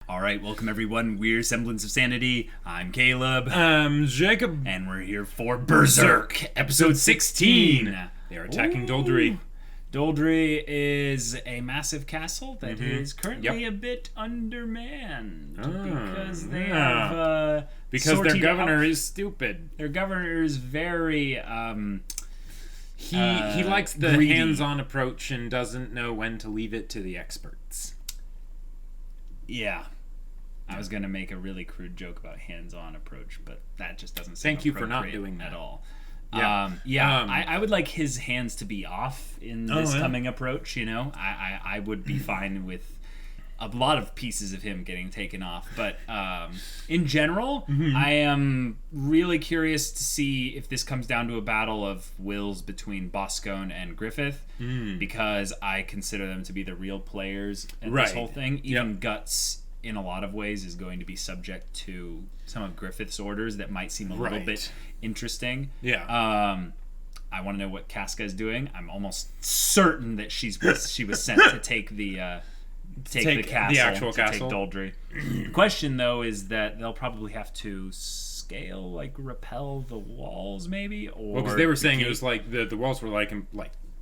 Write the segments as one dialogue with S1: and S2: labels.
S1: All right, welcome everyone. We're Semblance of Sanity. I'm Caleb.
S2: I'm Jacob.
S1: And we're here for Berserk, episode 16.
S2: They are attacking Doldry.
S1: Doldry is a massive castle that is currently a bit undermanned because they have
S2: because their governor is stupid.
S1: Their governor is very
S2: he likes the
S1: greedy.
S2: hands-on approach and doesn't know when to leave it to the experts.
S1: Yeah. I was going to make a really crude joke about hands-on approach, but that just doesn't seem
S2: Thank you for not doing that
S1: at all.
S2: Yeah.
S1: I would like his hands to be off in this coming approach, you know? I would be fine with a lot of pieces of him getting taken off, but in general, I am really curious to see if this comes down to a battle of wills between Boskone and Griffith, because I consider them to be the real players in this whole thing. Even Guts, in a lot of ways, is going to be subject to some of Griffith's orders that might seem a little bit interesting. I want to know what Casca is doing. I'm almost certain that she was sent to take the castle,
S2: the actual
S1: take
S2: castle.
S1: Doldry. The question though is that they'll probably have to scale, like rappel the walls, maybe, or
S2: because they were saying it was like the walls were like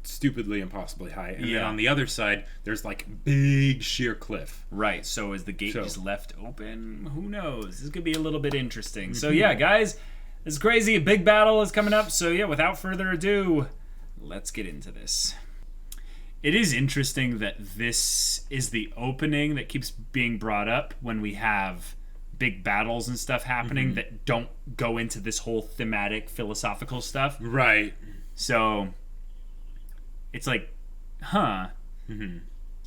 S2: stupidly impossibly high, and then on the other side there's like big sheer cliff.
S1: Right. So is the gate just left open? Who knows? This could be a little bit interesting. So yeah, guys. It's crazy. A big battle is coming up. So yeah, without further ado, let's get into this. It is interesting that this is the opening that keeps being brought up when we have big battles and stuff happening that don't go into this whole thematic philosophical stuff.
S2: Right.
S1: So it's like,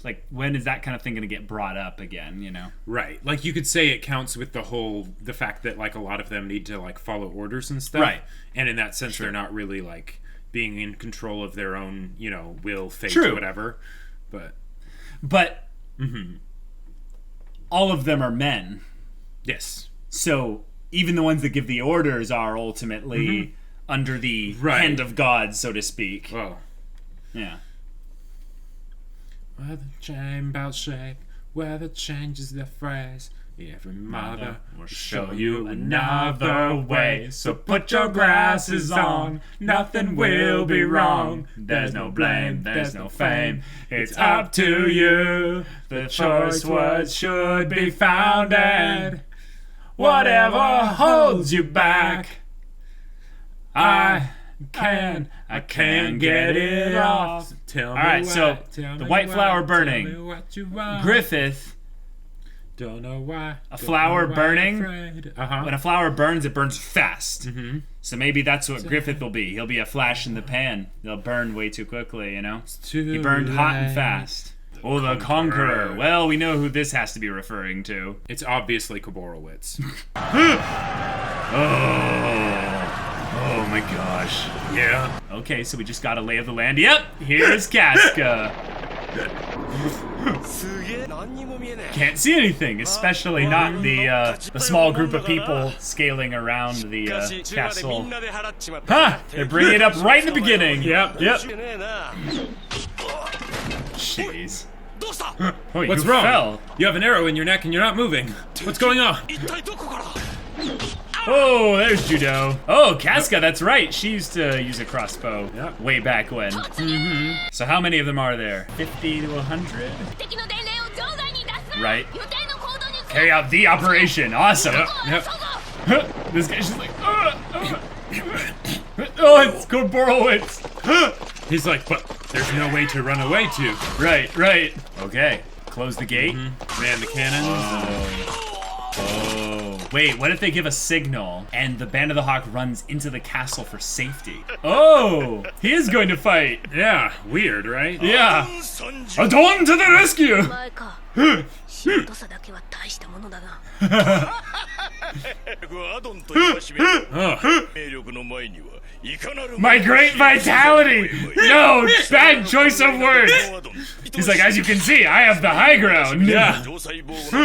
S1: like, when is that kind of thing going to get brought up again, you know?
S2: Right. Like, you could say it counts with the fact that, like, a lot of them need to, like, follow orders and stuff.
S1: Right.
S2: And in that sense, they're not really, like, being in control of their own, you know, will, fate, or whatever. But
S1: all of them are men.
S2: Yes.
S1: So, even the ones that give the orders are ultimately under the hand of God, so to speak.
S2: Oh.
S1: Yeah.
S2: Where the chain bells shake, where the changes the phrase. Every mother will show you another way. So put your glasses on, nothing will be wrong. There's no blame, there's no fame. It's up to you. The choice words should be founded. Whatever holds you back, I can't get it off. Tell me
S1: Alright, so the white flower burning. Griffith.
S2: Don't know why.
S1: A flower burning.
S2: When
S1: a flower burns, it burns fast. So maybe that's what Griffith will be. He'll be a flash in the pan. They'll burn way too quickly, you know? He burned hot and fast. The Conqueror. Well, we know who this has to be referring to.
S2: It's obviously Koborowitz.
S1: Oh my gosh.
S2: Yeah.
S1: Okay, so we just got a lay of the land. Yep, here's Casca. Can't see anything, especially not the small group of people scaling around the castle. They're bringing it up right in the beginning. Yep. Jeez. Oh,
S2: What's wrong?
S1: Fell.
S2: You have an arrow in your neck and you're not moving. What's going on?
S1: Oh, there's Judo. Oh, Casca, that's right. She used to use a crossbow way back when. So how many of them are there? 50 to 100? Right. Carry out the operation. Awesome.
S2: Yep.
S1: This guy's just like, oh, it's Koborowitz.
S2: He's like, but there's no way to run away to.
S1: Right. Okay. Close the gate.
S2: Man, the cannons.
S1: Wait, what if they give a signal and the Band of the Hawk runs into the castle for safety? Oh, he is going to fight.
S2: Yeah, weird, right?
S1: Yeah. Adon to the rescue! My great vitality! No, bad choice of words! He's like, as you can see, I have the high ground.
S2: Yeah.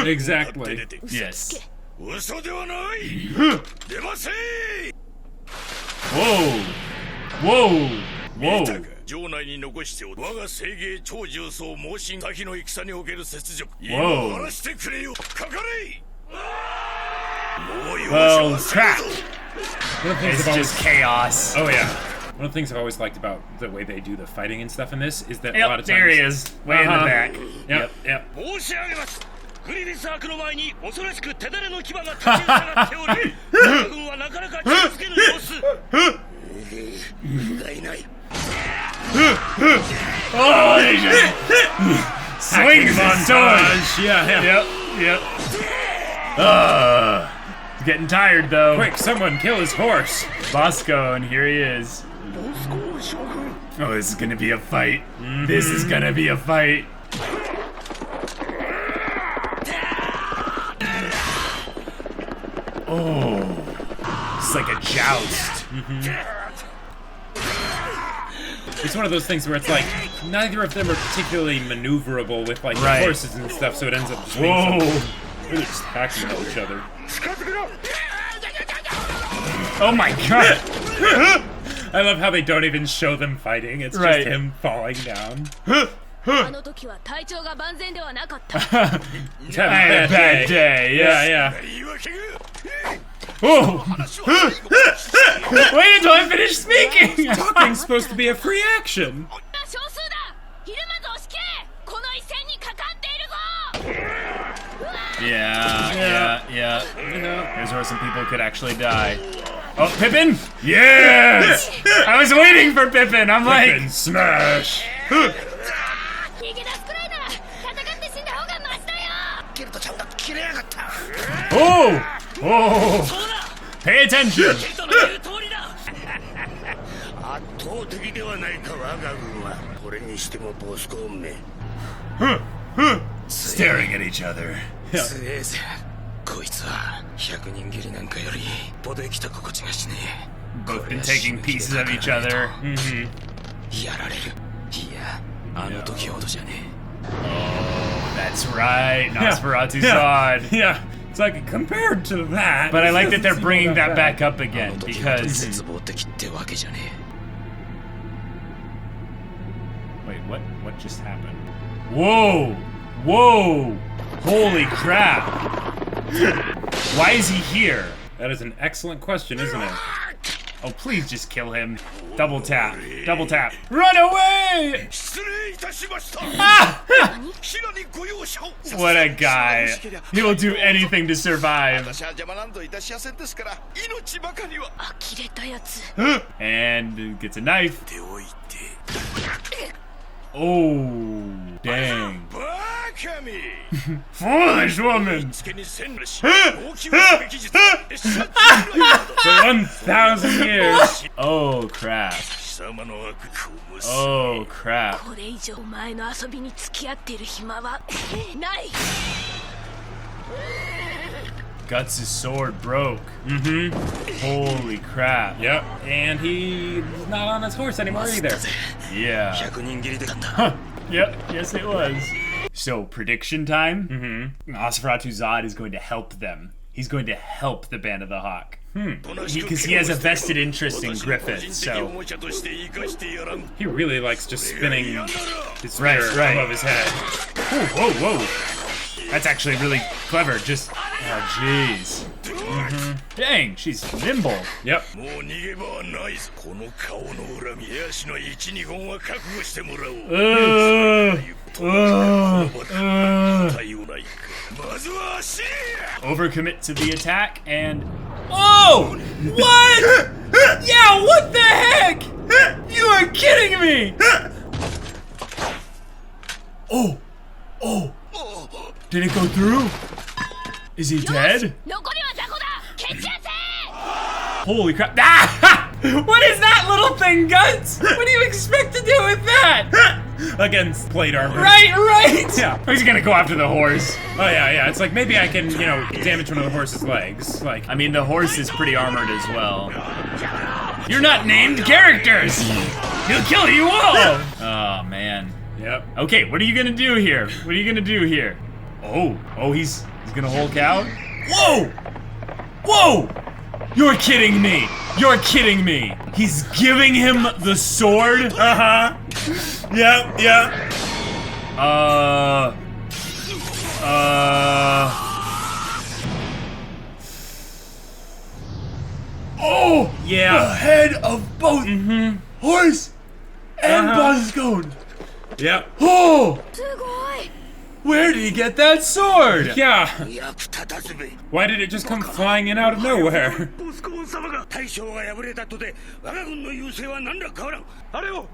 S2: Exactly.
S1: Yes. Whoa. Whoa.
S3: 城内に残しておる我が聖芸超重装猛進先の戦における雪辱今
S1: Whoa.
S3: 晴らしてくれよかかれ
S1: Oh, crap. It's just chaos.
S2: Oh yeah. One of the things I've always liked about the way they do the fighting and stuff in this is that a lot
S1: Yep,
S2: of times.
S1: there he is. Way in the back.
S2: Yep, yep.
S3: 申し上げますグリフィス伯の前に恐ろしく手だれの牙が立ち上がっており我が軍はなかなか近づけぬ様子がいない
S1: Oh, they just swings his sword.
S2: Yeah.
S1: Yep. He's getting tired though.
S2: Quick, someone kill his horse.
S1: Boskone, and here he is. Oh, this is gonna be a fight. This is gonna be a fight. Oh, it's like a joust.
S2: It's one of those things where it's like neither of them are particularly maneuverable with like
S1: Right.
S2: the horses and stuff, so it ends up just being
S1: Whoa.
S2: something they're just hacking at each other.
S1: Oh my god.
S2: I love how they don't even show them fighting. It's
S1: Right.
S2: just him falling down.
S4: あの時は体調が万全ではなかった
S2: He's having
S1: I had a bad day.
S2: Yeah, yeah.
S3: 言い訳が
S1: Oh. Wait until I finish speaking.
S2: Talking's supposed to be a free action.
S4: 少数だひるまず押し切れこの一戦にかかっているぞ
S1: Yeah. Here's where some people could actually die. Oh, Pippin? Yes! I was waiting for Pippin. I'm
S2: Pippin
S1: like,
S2: smash.
S4: 逃げ出すくらいなら戦って死んだ方がマシだよ
S3: ケルトちゃんが切れやがった
S1: oh, pay attention.
S3: ケルトの言う通りだ圧倒的ではないか我が軍はこれにしてもボスコーンめ
S1: Staring at each other.
S3: 強えぜこいつは100人斬りなんかよりポできた心地がしねえ
S1: Both been taking pieces of each other.
S3: やられるいやあの時ほどじゃね
S1: That's right. Nosferatu
S2: Yeah.
S1: Sod.
S2: Yeah. It's like compared to that.
S1: But I like that
S2: it
S1: they're
S2: doesn't seem
S1: bringing
S2: all
S1: that
S2: bad.
S1: back up
S3: えあ
S1: again
S3: の時ほど
S1: because.
S3: 絶望的ってわけじゃね
S1: Wait, what just happened? Whoa! Holy crap! Why is he here?
S2: That is an excellent question, isn't it?
S1: Oh, please just kill him. Double tap. Run away!
S3: え失礼いたしました
S1: Ah!
S3: 平にご容赦を
S1: What a guy. He will do anything to survive.
S3: 私は邪魔なんぞいたしやせんですから命ばかりは
S4: 呆れたやつ
S1: And gets a knife.
S3: 手を置いて
S1: Oh, dang.
S3: バカめ
S1: Foolish woman!
S3: つけに戦列し大きな撃術
S2: For 1,000 years.
S1: Oh, crap.
S3: 貴様の悪行も
S1: Oh, crap.
S4: これ以上お前の遊びに付き合っている暇はない
S1: Guts' sword broke. Holy crap.
S2: Yep. And he's not on his horse anymore either.
S1: Yeah.
S3: 100人斬りでた
S1: Yep, yes it was. So, prediction time? Nosferatu Zod is going to help them. He's going to help the Band of the Hawk. Because he has a vested interest in Griffith, so...
S2: He really likes just spinning his
S1: Right,
S2: spear
S1: right.
S2: above his head.
S1: Whoa. That's actually really clever, just... Oh, jeez. Dang, she's nimble.
S2: Yep.
S3: もう逃げ場はないぞこの顔の恨み手足の一二本は覚悟してもらおう対応ないかまずは足
S1: Overcommit to the attack, and... Oh! What? Yeah, what the heck? You are kidding me! Oh! Did it go through? Is he dead?
S4: 残りは雑魚だ蹴散らせ
S1: Holy crap. Ah! What is that little thing, Guts? What do you expect to do with that?
S2: Against plate armor.
S1: Right!
S2: Yeah.
S1: He's gonna go after the horse.
S2: Oh yeah. It's like maybe I can, damage one of the horse's legs. Like,
S1: I mean, the horse is pretty armored as well. You're not named characters! He'll kill you all! Oh, man.
S2: yep.
S1: Okay, what are you gonna do here? Oh, he's gonna Hulk out? Whoa! You're kidding me! You're kidding me! He's giving him the sword?
S2: Uh-huh. Yep, yep.
S1: Oh!
S2: Yeah.
S1: The head of both horse and Boskone!
S2: Yep.
S1: Oh!
S4: すごい
S1: Where did he get that sword?
S2: Yeah.
S3: 役立たずべ
S2: Why did it just come flying in out of nowhere?
S3: ボスコーン様が大将が敗れたとて我が軍の優勢は何ら変わらんあれを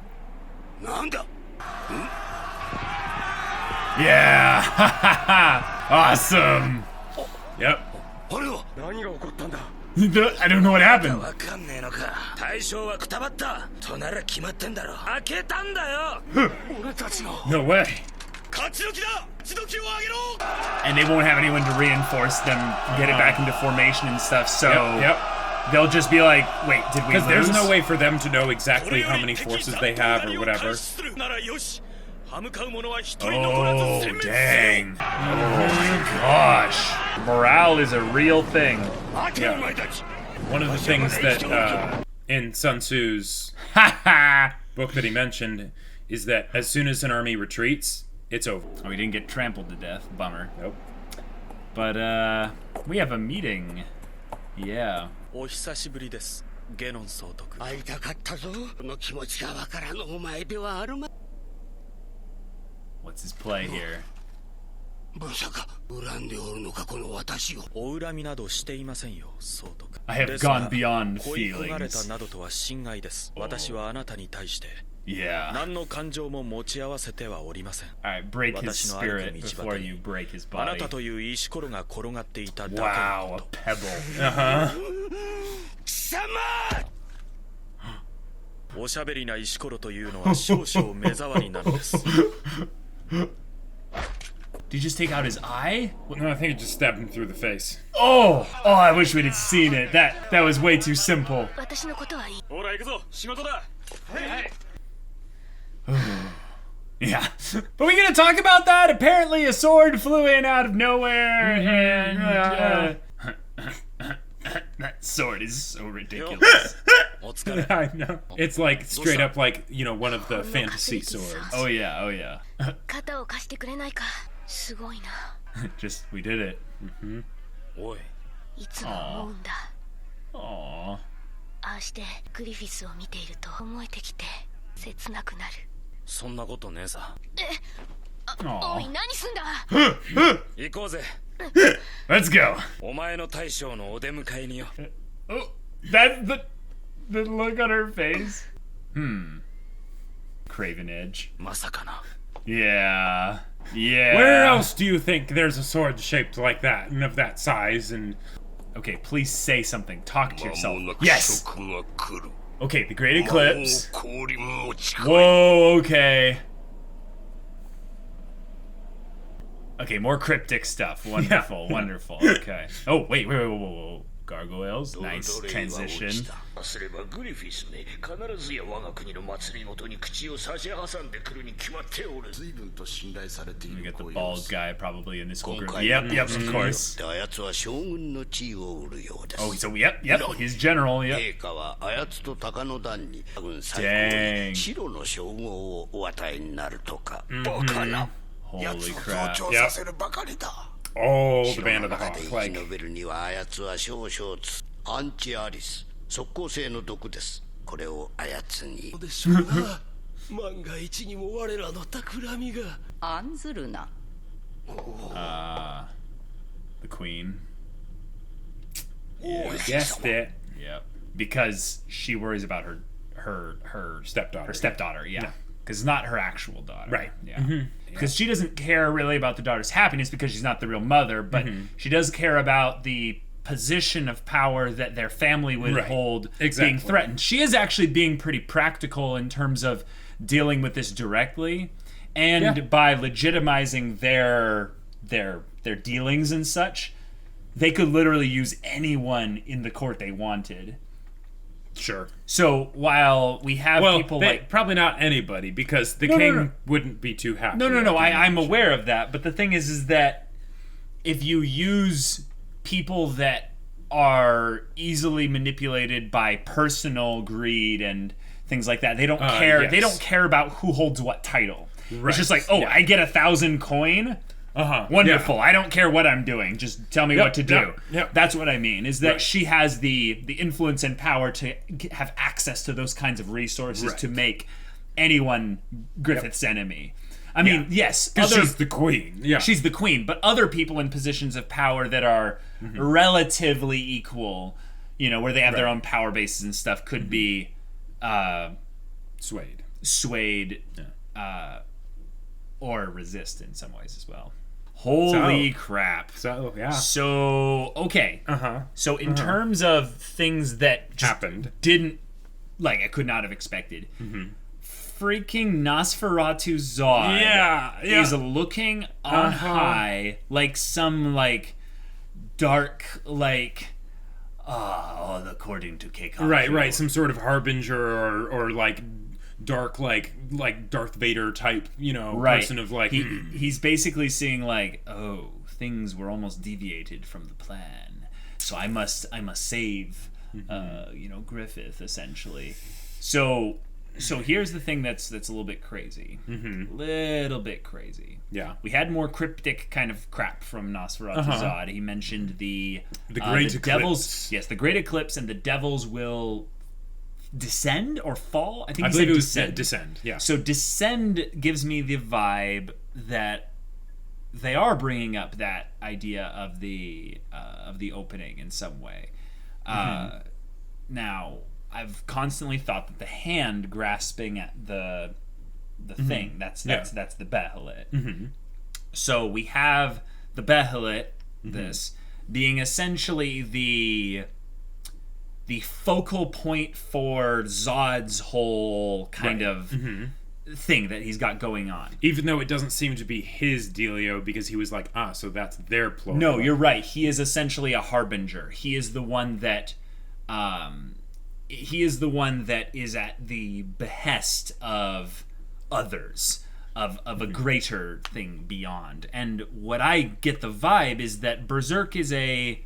S3: なんだ
S1: Yeah! Awesome!
S2: Yep.
S3: あれは何が起こったんだ
S1: I don't know what happened.
S3: わかんねえのか大将はくたばったとなら決まってんだろ開けたんだよ俺たちの
S2: No way.
S3: 勝ち時だ血時を上げろ
S1: And they won't have anyone to reinforce them, get it back into formation and stuff, so
S2: Yep.
S1: they'll just be like, wait, did we
S2: Because there's
S1: lose?
S2: no way for them to know exactly how many forces they have or whatever.
S3: ならよし歯向かう者は一人残らず
S1: Oh,
S3: 殲滅
S1: dang. Oh my gosh. Morale is a real thing.
S3: 待てお前たち
S2: One of the things that in Sun Tzu's book that he mentioned is that as soon as an army retreats, it's over.
S1: Oh, we didn't get trampled to death. Bummer.
S2: Nope.
S1: But, we have a meeting. Yeah.
S5: お久しぶりですゲノン総督
S3: 会いたかったぞこの気持ちがわからぬお前ではあるま
S1: What's his play here?
S3: まさか恨んでおるのかこの私を
S5: お恨みなどしていませんよ総督
S1: I have
S5: ですが
S1: gone beyond
S5: 恋焦がれた
S1: feelings.
S5: などとは心外です私はあなたに対して
S1: Yeah.
S5: 何の感情も持ち合わせてはおりません
S1: Alright, break his
S5: 私の歩く
S1: spirit
S5: 道
S1: before
S5: 端に
S1: you break his
S5: あな
S1: body.
S5: たという石ころが転がっていただけの
S1: Wow,
S5: こ
S1: a
S5: と
S1: pebble.
S3: 貴様
S5: おしゃべりな石ころというのは少々目障りなのです
S1: Did you just take out his eye?
S2: No, I think it just stabbed him through the face.
S1: Oh! Oh, I wish we'd had seen it. That was way too simple.
S4: 私のことはいい
S3: ほら行くぞ仕事だ
S1: Yeah. But we gonna talk about that? Apparently a sword flew in out of nowhere and that sword is so ridiculous.
S5: お疲れ
S2: I know. It's like straight up like, you know, one of the fantasy swords.
S1: Oh yeah, oh yeah.
S4: 肩を貸してくれないかすごいな
S1: Just, we did it.
S5: おい
S4: いつも思うんだ
S1: Aww.
S4: ああしてグリフィスを見ていると思えてきて切なくなる
S5: そんなことねえさ
S4: おい
S1: Aww.
S4: 何すんだ
S5: 行こうぜ
S1: Let's go.
S5: お前の大将のお出迎えによ
S1: Oh, that's the look on her face. Craven Edge.
S5: まさかな
S1: Yeah. Yeah.
S2: Where else do you think there's a sword shaped like that and of that size and...
S1: Okay, please say something. Talk to yourself.
S3: 間もなく
S1: Yes.
S3: 食が来る
S1: Okay, the Great Eclipse.
S3: もう降臨も近い
S1: Whoa, okay. Okay, more cryptic stuff. Wonderful, wonderful. Okay. Oh, wait, whoa. Gargoyles. Nice
S3: どれは
S1: transition.
S3: 落ちたすればグリフィスめ必ずや我が国の祭りごとに口を差し挟んでくるに決まっておる随分と信頼されてい
S1: We
S3: る
S1: get the
S3: ご様
S1: bald
S3: 子
S1: guy probably in this whole
S3: 今
S1: group.
S3: 回
S1: Yep,
S3: の
S1: yep,
S3: 祭
S1: of
S3: りによ
S1: course.
S3: ってあやつは将軍の地位を売るようです
S1: Oh, so yep, he's general, yep.
S3: 陛下はあやつと鷹の段に軍最
S1: Dang.
S3: 高に白の称号をお与えになるとかバカな
S1: Holy
S3: やつを
S1: crap.
S3: 増長させるばかりだ
S2: Oh, the
S3: 城
S2: Band
S3: の
S2: of the
S3: 中で
S2: Hawk.
S3: 生き
S2: Like,
S3: 延びるにはあやつは少々つアンチアリス即効性の毒ですこれをあやつにでしょうが万が一にも我らの企みが
S6: 案ずるな
S1: The queen.
S3: Yeah.
S2: guessed it.
S1: Yep. Because she worries about her
S2: Stepdaughter.
S1: Her stepdaughter, yeah. Because it's not her actual daughter.
S2: Right.
S1: Yeah. Because she doesn't care really about the daughter's happiness because she's not the real mother, but she does care about the position of power that their family would
S2: Right.
S1: hold
S2: Exactly.
S1: being threatened. She is actually being pretty practical in terms of dealing with this directly and
S2: Yeah.
S1: by legitimizing their dealings and such. They could literally use anyone in the court they wanted.
S2: Sure.
S1: So while we have
S2: Well,
S1: people
S2: they-
S1: like
S2: probably not anybody because the
S1: No, no,
S2: king
S1: no.
S2: wouldn't be too happy.
S1: No, I'm aware of that. But the thing is that if you use people that are easily manipulated by personal greed and things like that. They don't care.
S2: Yes.
S1: They don't care about who holds what title.
S2: Right.
S1: It's just like, I get 1,000 coin. Wonderful. I don't care what I'm doing. Just tell me what to do. That's what I mean, is that she has the influence and power to have access to those kinds of resources to make anyone Griffith's enemy. I mean, yes.
S2: Because she's the queen. Yeah.
S1: She's the queen, but other people in positions of power that are relatively equal, where they have their own power bases and stuff, could be swayed or resist in some ways as well. Holy crap.
S2: So, yeah.
S1: So, okay. So, in terms of things that just
S2: happened,
S1: I could not have expected. Freaking Nosferatu Zod is looking on high like some, dark, according to Keikaku.
S2: Right. Some sort of harbinger or dark, like Darth Vader type, person of
S1: he's basically seeing things were almost deviated from the plan, so I must save Griffith, essentially. So here's the thing that's a little bit crazy. Little bit crazy.
S2: Yeah.
S1: We had more cryptic kind of crap from Nosferatu Zod. He mentioned the
S2: Great Eclipse.
S1: Devils. Yes, the Great Eclipse, and the devils will descend or fall. I
S2: believe it was descend. Yeah.
S1: So descend gives me the vibe that they are bringing up that idea of the opening in some way. Now, I've constantly thought that the hand grasping at the thing, that's the Behelit. So we have the Behelit, this being essentially the focal point for Zod's whole kind of thing that he's got going on.
S2: Even though it doesn't seem to be his dealio, because he was like, so that's their plural.
S1: No, you're right. He is essentially a harbinger. He is the one that is at the behest of others, of a greater thing beyond. And what I get the vibe is that Berserk is a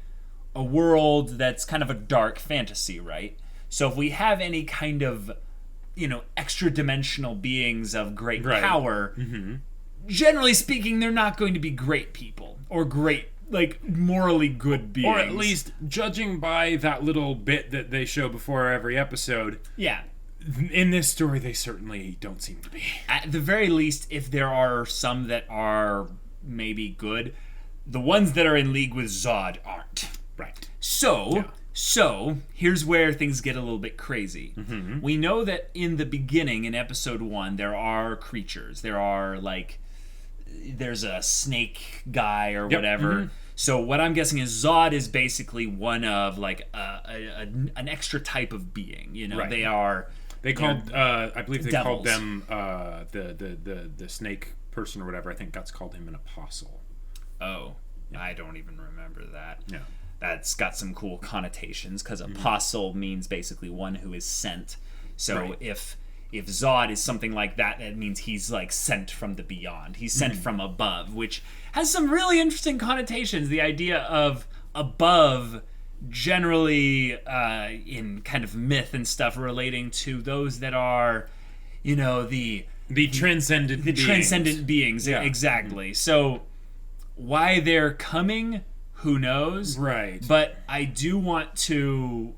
S1: world that's kind of a dark fantasy, right? So if we have any kind of, extra dimensional beings of great power, generally speaking, they're not going to be great people or great, morally good beings.
S2: Or at least, judging by that little bit that they show before every episode, in this story, they certainly don't seem to be.
S1: At the very least, if there are some that are maybe good, the ones that are in league with Zod aren't.
S2: Right.
S1: So here's where things get a little bit crazy. We know that in the beginning, in episode 1, there are creatures. There are, there's a snake guy or whatever. So what I'm guessing is Zod is basically one of, an extra type of being.
S2: They called, I believe they
S1: devils.
S2: called them the snake person or whatever. I think Guts called him an apostle.
S1: Oh, yeah. I don't even remember that.
S2: Yeah.
S1: That's got some cool connotations, because apostle means basically one who is sent. So if Zod is something like that, that means he's sent from the beyond. He's sent from above, which has some really interesting connotations. The idea of above, generally in kind of myth and stuff, relating to those that are, the
S2: transcendent
S1: beings. Yeah. Exactly. So why they're coming, who knows?
S2: Right.
S1: But I do want to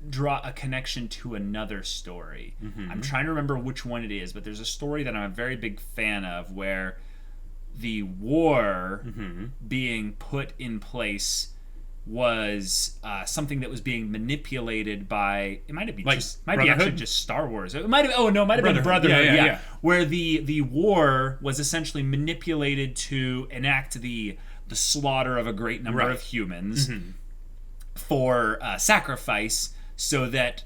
S1: draw a connection to another story. I'm trying to remember which one it is, but there's a story that I'm a very big fan of where the war being put in place was something that was being manipulated by, it might be actually just Star Wars. It might have been Brotherhood. Yeah. Where the war was essentially manipulated to enact the slaughter of a great number of humans for sacrifice, so that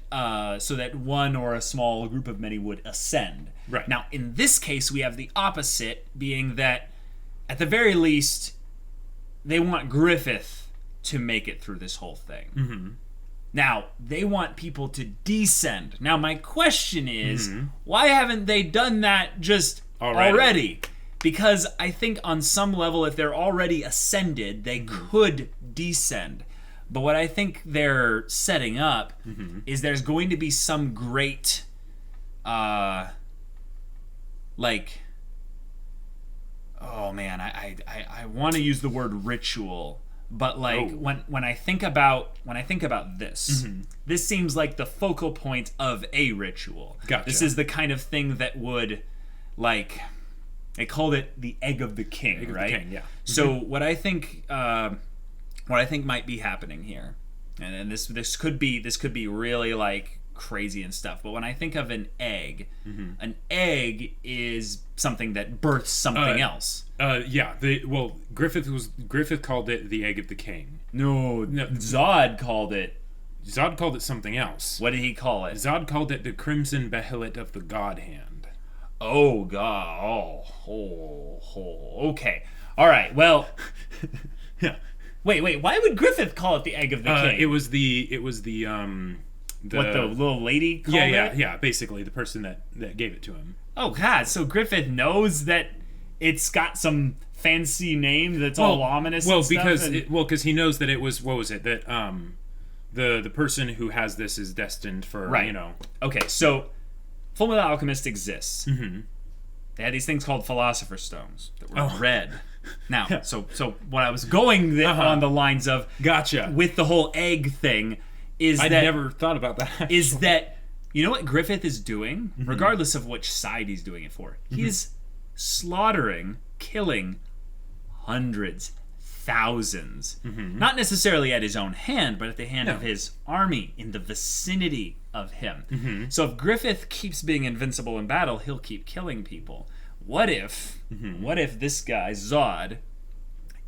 S1: one or a small group of many would ascend.
S2: Right.
S1: Now, in this case, we have the opposite, being that at the very least, they want Griffith to make it through this whole thing. Now, they want people to descend. Now, my question is, why haven't they done that just already? Because I think on some level, if they're already ascended, they could descend. But what I think they're setting up is there's going to be some great, like, oh man, I want to use the word ritual, but like when I think about this, this seems like the focal point of a ritual.
S2: Gotcha.
S1: This is the kind of thing that would, like, they called it the egg of the king, right?
S2: The king, yeah.
S1: So what I think might be happening here, and this could be really like crazy and stuff, but when I think of an egg is something that births something else.
S2: Griffith called it the egg of the king.
S1: No, Zod called it
S2: something else.
S1: What did he call it?
S2: Zod called it the crimson behelit of the god hand.
S1: Oh god. Okay. All right. Well.
S2: Yeah.
S1: Wait. Why would Griffith call it the egg of the king?
S2: It was the
S1: what the little lady called it?
S2: Yeah. Basically, the person that gave it to him.
S1: Oh god. So Griffith knows that it's got some fancy name that's all ominous.
S2: Well,
S1: and stuff,
S2: because he knows that it was, what was it, that the person who has this is destined for,
S1: right.
S2: you know.
S1: Okay, so Fullmetal Alchemist exists. They had these things called Philosopher's Stones that were red. Now, so what I was going on the lines of,
S2: gotcha,
S1: with the whole egg thing is
S2: I never thought about that. Actually.
S1: Is that, you know what Griffith is doing, regardless of which side he's doing it for? He's slaughtering, killing hundreds, thousands, not necessarily at his own hand, but at the hand of his army in the vicinity of him. So if Griffith keeps being invincible in battle, he'll keep killing people. What if this guy Zod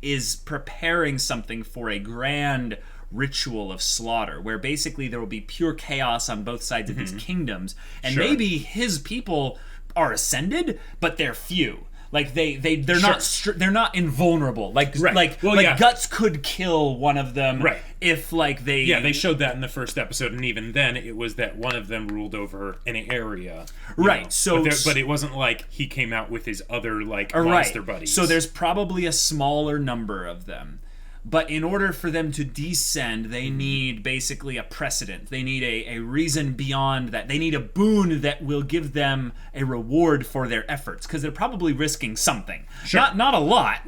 S1: is preparing something for a grand ritual of slaughter, where basically there will be pure chaos on both sides of these kingdoms, and maybe his people are ascended, but they're few. Like they're not invulnerable. Like Guts could kill one of them.
S2: Right.
S1: If like they.
S2: Yeah, they showed that in the first episode, and even then, it was that one of them ruled over an area.
S1: Right.
S2: Know. But it wasn't like he came out with his other monster buddies.
S1: So there's probably a smaller number of them. But in order for them to descend, they need basically a precedent. They need a reason beyond that. They need a boon that will give them a reward for their efforts, because they're probably risking something. Sure. Not a lot,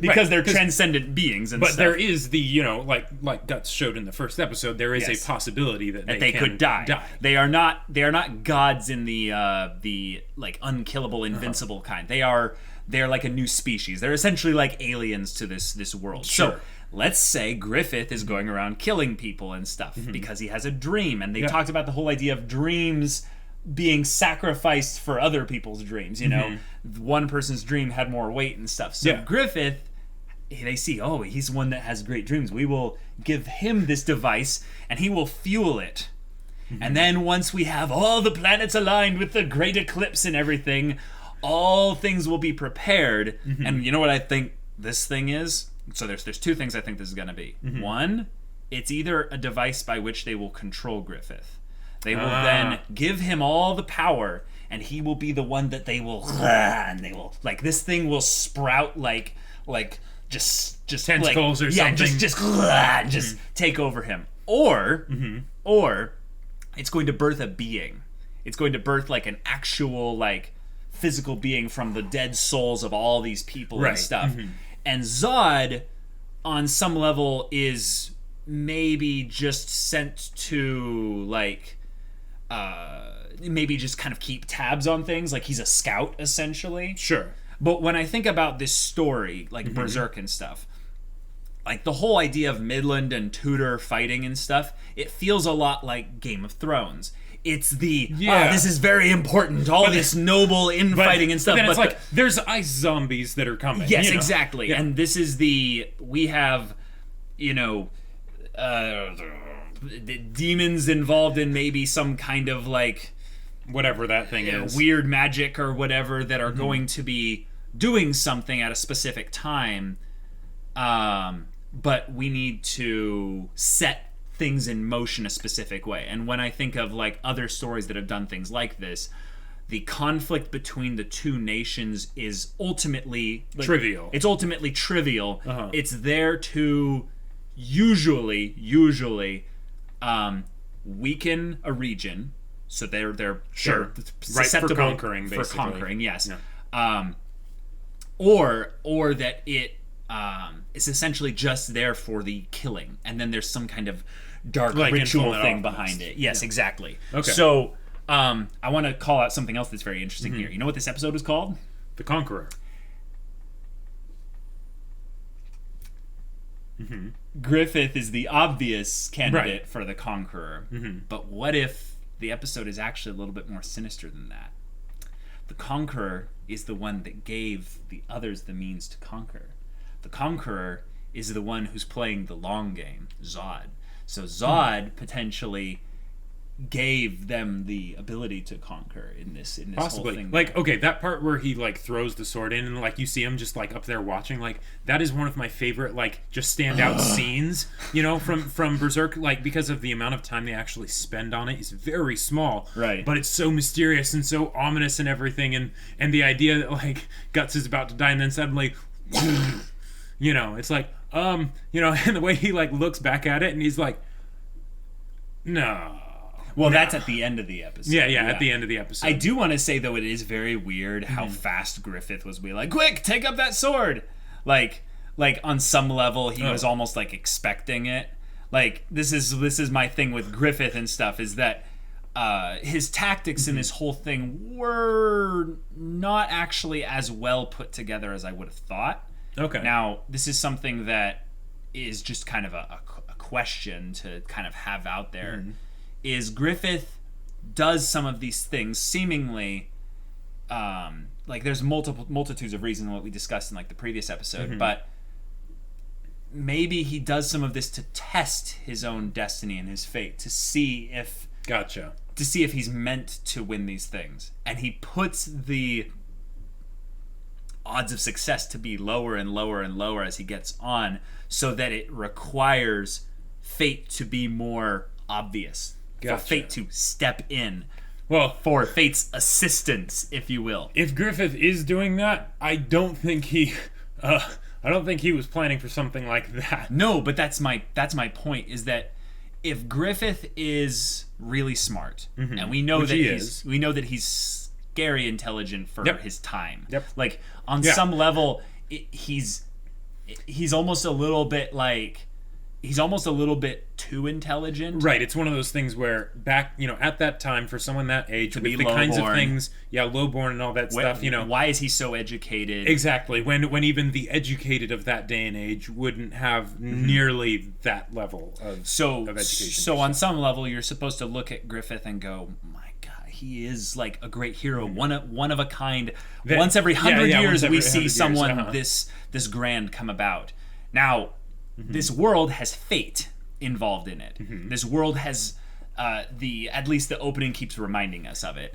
S1: because they're transcendent beings and stuff.
S2: But there is the, like Guts showed in the first episode, there is a possibility that they
S1: could die. They are not gods in the like unkillable, invincible kind. They're like a new species. They're essentially like aliens to this world.
S2: Sure.
S1: So let's say Griffith is going around killing people and stuff because he has a dream, and they talked about the whole idea of dreams being sacrificed for other people's dreams. You know, one person's dream had more weight and stuff. So Griffith, they see, he's one that has great dreams. We will give him this device, and he will fuel it. And then once we have all the planets aligned with the great eclipse and everything, all things will be prepared. And you know what I think this thing is? So there's two things I think this is going to be. One, it's either a device by which they will control Griffith. They will then give him all the power, and he will be the one that they will, and they will, like, this thing will sprout like just
S2: tentacles or something.
S1: Just take over him. Or it's going to birth a being. It's going to birth like an actual like physical being from the dead souls of all these people and stuff. And Zod, on some level, is maybe just sent to, like, maybe just kind of keep tabs on things. Like, he's a scout, essentially.
S2: Sure.
S1: But when I think about this story, like Berserk and stuff, like, the whole idea of Midland and Tudor fighting and stuff, it feels a lot like Game of Thrones. It's this is very important, this noble infighting and stuff.
S2: But then it's like, there's ice zombies that are coming.
S1: Yes, exactly. Yeah. And this is we have, demons involved in maybe some kind of like...
S2: whatever that thing is.
S1: Weird magic or whatever that are going to be doing something at a specific time. But we need to set things in motion a specific way. And when I think of like other stories that have done things like this, the conflict between the two nations is ultimately
S2: trivial.
S1: It's ultimately trivial. It's there to usually weaken a region, so they're susceptible
S2: for conquering, basically.
S1: For conquering, yes.
S2: Yeah.
S1: Or that it is essentially just there for the killing, and then there's some kind of dark ritual thing behind it. Yes, exactly.
S2: Okay.
S1: So I want to call out something else that's very interesting here. You know what this episode was called?
S2: The Conqueror.
S1: Griffith is the obvious candidate for the Conqueror. But what if the episode is actually a little bit more sinister than that? The Conqueror is the one that gave the others the means to conquer. The Conqueror is the one who's playing the long game, Zod. So Zod potentially gave them the ability to conquer in this
S2: Possibly.
S1: whole thing.
S2: Like, okay, that part where he like throws the sword in and like you see him just like up there watching, like that is one of my favorite like just standout scenes, you know, from Berserk, like because of the amount of time they actually spend on it is very small.
S1: Right.
S2: But it's so mysterious and so ominous and everything, and the idea that like Guts is about to die and then suddenly you know, it's like you know, and the way he like looks back at it and he's like, no.
S1: Well, that's at the end of the episode.
S2: Yeah, at the end of the episode.
S1: I do want to say, though, it is very weird how fast Griffith was being like, quick, take up that sword! Like on some level, he was almost, like, expecting it. Like, this is my thing with Griffith and stuff, is that his tactics in this whole thing were not actually as well put together as I would have thought.
S2: Okay.
S1: Now, this is something that is just kind of a question to kind of have out there. Is Griffith does some of these things seemingly like there's multitudes of reasons what we discussed in like the previous episode, but maybe he does some of this to test his own destiny and his fate, to see if he's meant to win these things, and he puts the odds of success to be lower and lower and lower as he gets on, so that it requires fate to be more obvious. For fate to step in.
S2: Well,
S1: for fate's assistance, if you will.
S2: If Griffith is doing that, I don't think he was planning for something like that.
S1: No, but that's my point, is that if Griffith is really smart, and we know that he's scary intelligent for his time. Like on some level he's almost a little bit like he's almost a little bit too intelligent.
S2: Right. It's one of those things where back, you know, at that time, for someone that age, with the kinds of things, lowborn and all that stuff, you know.
S1: Why is he so educated?
S2: Exactly. When even the educated of that day and age wouldn't have nearly that level of education.
S1: So on some level, you're supposed to look at Griffith and go, my God, he is like a great hero, one of a kind. Once every 100 years, we see someone this grand come about. Now, this world has fate involved in it. This world has at least the opening keeps reminding us of it.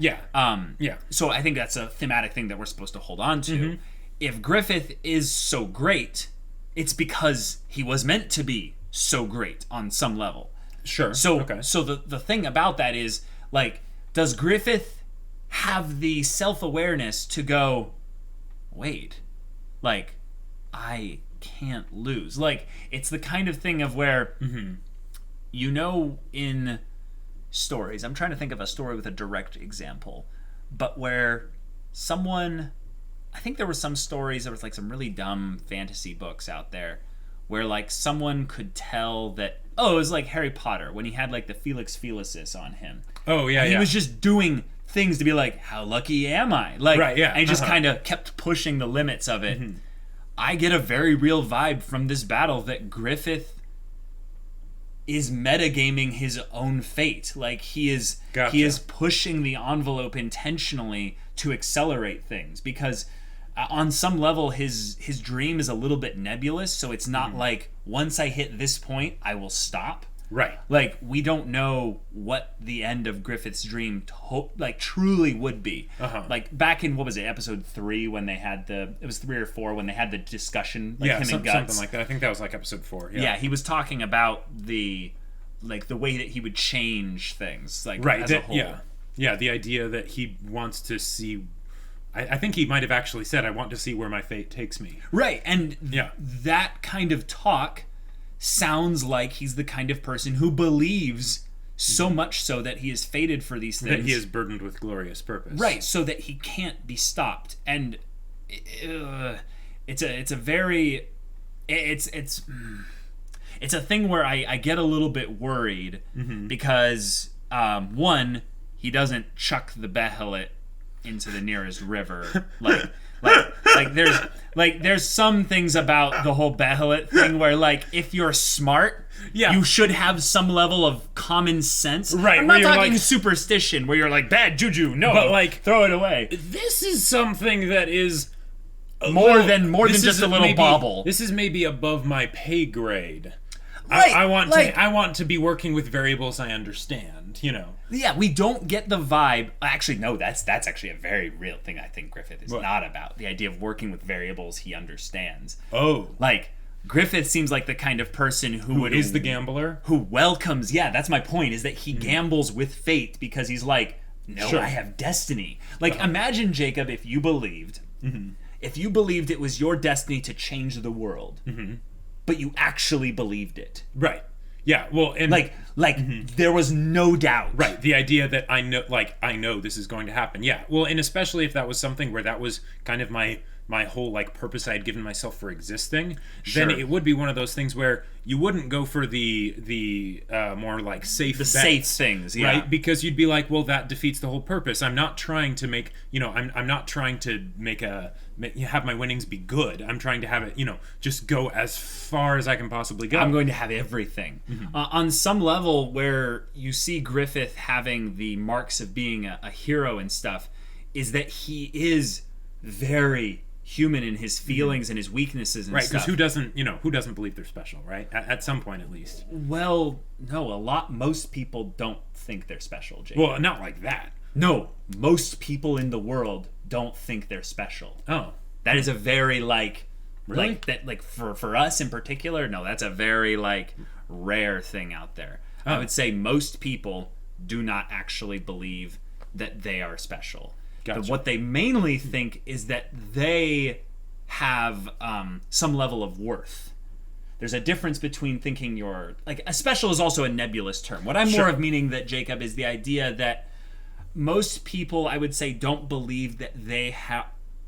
S1: So I think that's a thematic thing that we're supposed to hold on to. If Griffith is so great, it's because he was meant to be so great on some level.
S2: Sure.
S1: So the thing about that is, like, does Griffith have the self-awareness to go, wait, like, I can't lose? Like, it's the kind of thing of where you know, in stories, I'm trying to think of a story with a direct example, but where someone, I think there were some stories, there was like some really dumb fantasy books out there where like someone could tell that, it was like Harry Potter when he had like the Felix Felicis on him. He was just doing things to be like, how lucky am I? Like, and he just kind of kept pushing the limits of it. I get a very real vibe from this battle that Griffith is metagaming his own fate. Like, he is pushing the envelope intentionally to accelerate things, because on some level his dream is a little bit nebulous, so it's not like, once I hit this point I will stop.
S2: Right.
S1: Like, we don't know what the end of Griffith's dream truly would be. Like, back in, what was it, episode 3, when they had it was 3 or 4, when they had the discussion, like, him and Guts.
S2: Something like that. I think that was like episode 4.
S1: Yeah, he was talking about the way that he would change things, like, as a whole.
S2: Yeah, the idea that he wants to see, I think he might have actually said, I want to see where my fate takes me.
S1: Right, and that kind of talk sounds like he's the kind of person who believes so much so that he is fated for these things.
S2: That he is burdened with glorious purpose.
S1: Right, so that he can't be stopped. And it's a very... It's a thing where I get a little bit worried because, one, he doesn't chuck the Behelit into the nearest river. There's some things about the whole Behelit thing where, like, if you're smart, you should have some level of common sense.
S2: Right.
S1: I'm not talking superstition where you're like, bad juju, no,
S2: but like,
S1: throw it away.
S2: This is something that is
S1: more than just a little bauble.
S2: This is maybe above my pay grade.
S1: Right,
S2: I want to be working with variables I understand, you know.
S1: Yeah, we don't get the vibe. Actually, no, that's actually a very real thing I think Griffith is not about. The idea of working with variables he understands.
S2: Oh.
S1: Like, Griffith seems like the kind of person who
S2: is the gambler?
S1: Who welcomes, that's my point, is that he gambles with fate because he's like, no, I have destiny. Like, imagine, Jacob, if you believed it was your destiny to change the world. But you actually believed it.
S2: Right. Yeah, well, and
S1: there was no doubt.
S2: Right. The idea that I know this is going to happen. Yeah. Well, and especially if that was something where that was kind of my whole like purpose I had given myself for existing, then it would be one of those things where you wouldn't go for the more like safe bets,
S1: safe things,
S2: right? Because you'd be like, well, that defeats the whole purpose. I'm not trying to make, I'm not trying to have my winnings be good. I'm trying to have it, just go as far as I can possibly go.
S1: I'm going to have everything. On some level where you see Griffith having the marks of being a hero and stuff, is that he is very human in his feelings and his weaknesses and
S2: right,
S1: stuff.
S2: Right, because who doesn't believe they're special, right? At some point, at least.
S1: Well, no, most people don't think they're special, Jake.
S2: Well, not like that.
S1: No, most people in the world don't think they're special.
S2: Oh.
S1: That is a very,
S2: really?
S1: For us in particular, no, that's a very, rare thing out there.
S2: Oh.
S1: I would say most people do not actually believe that they are special.
S2: Gotcha.
S1: What they mainly think is that they have some level of worth. There's a difference between thinking you're... a special is also a nebulous term. What I'm more of meaning that, Jacob, is the idea that most people, I would say, don't believe that they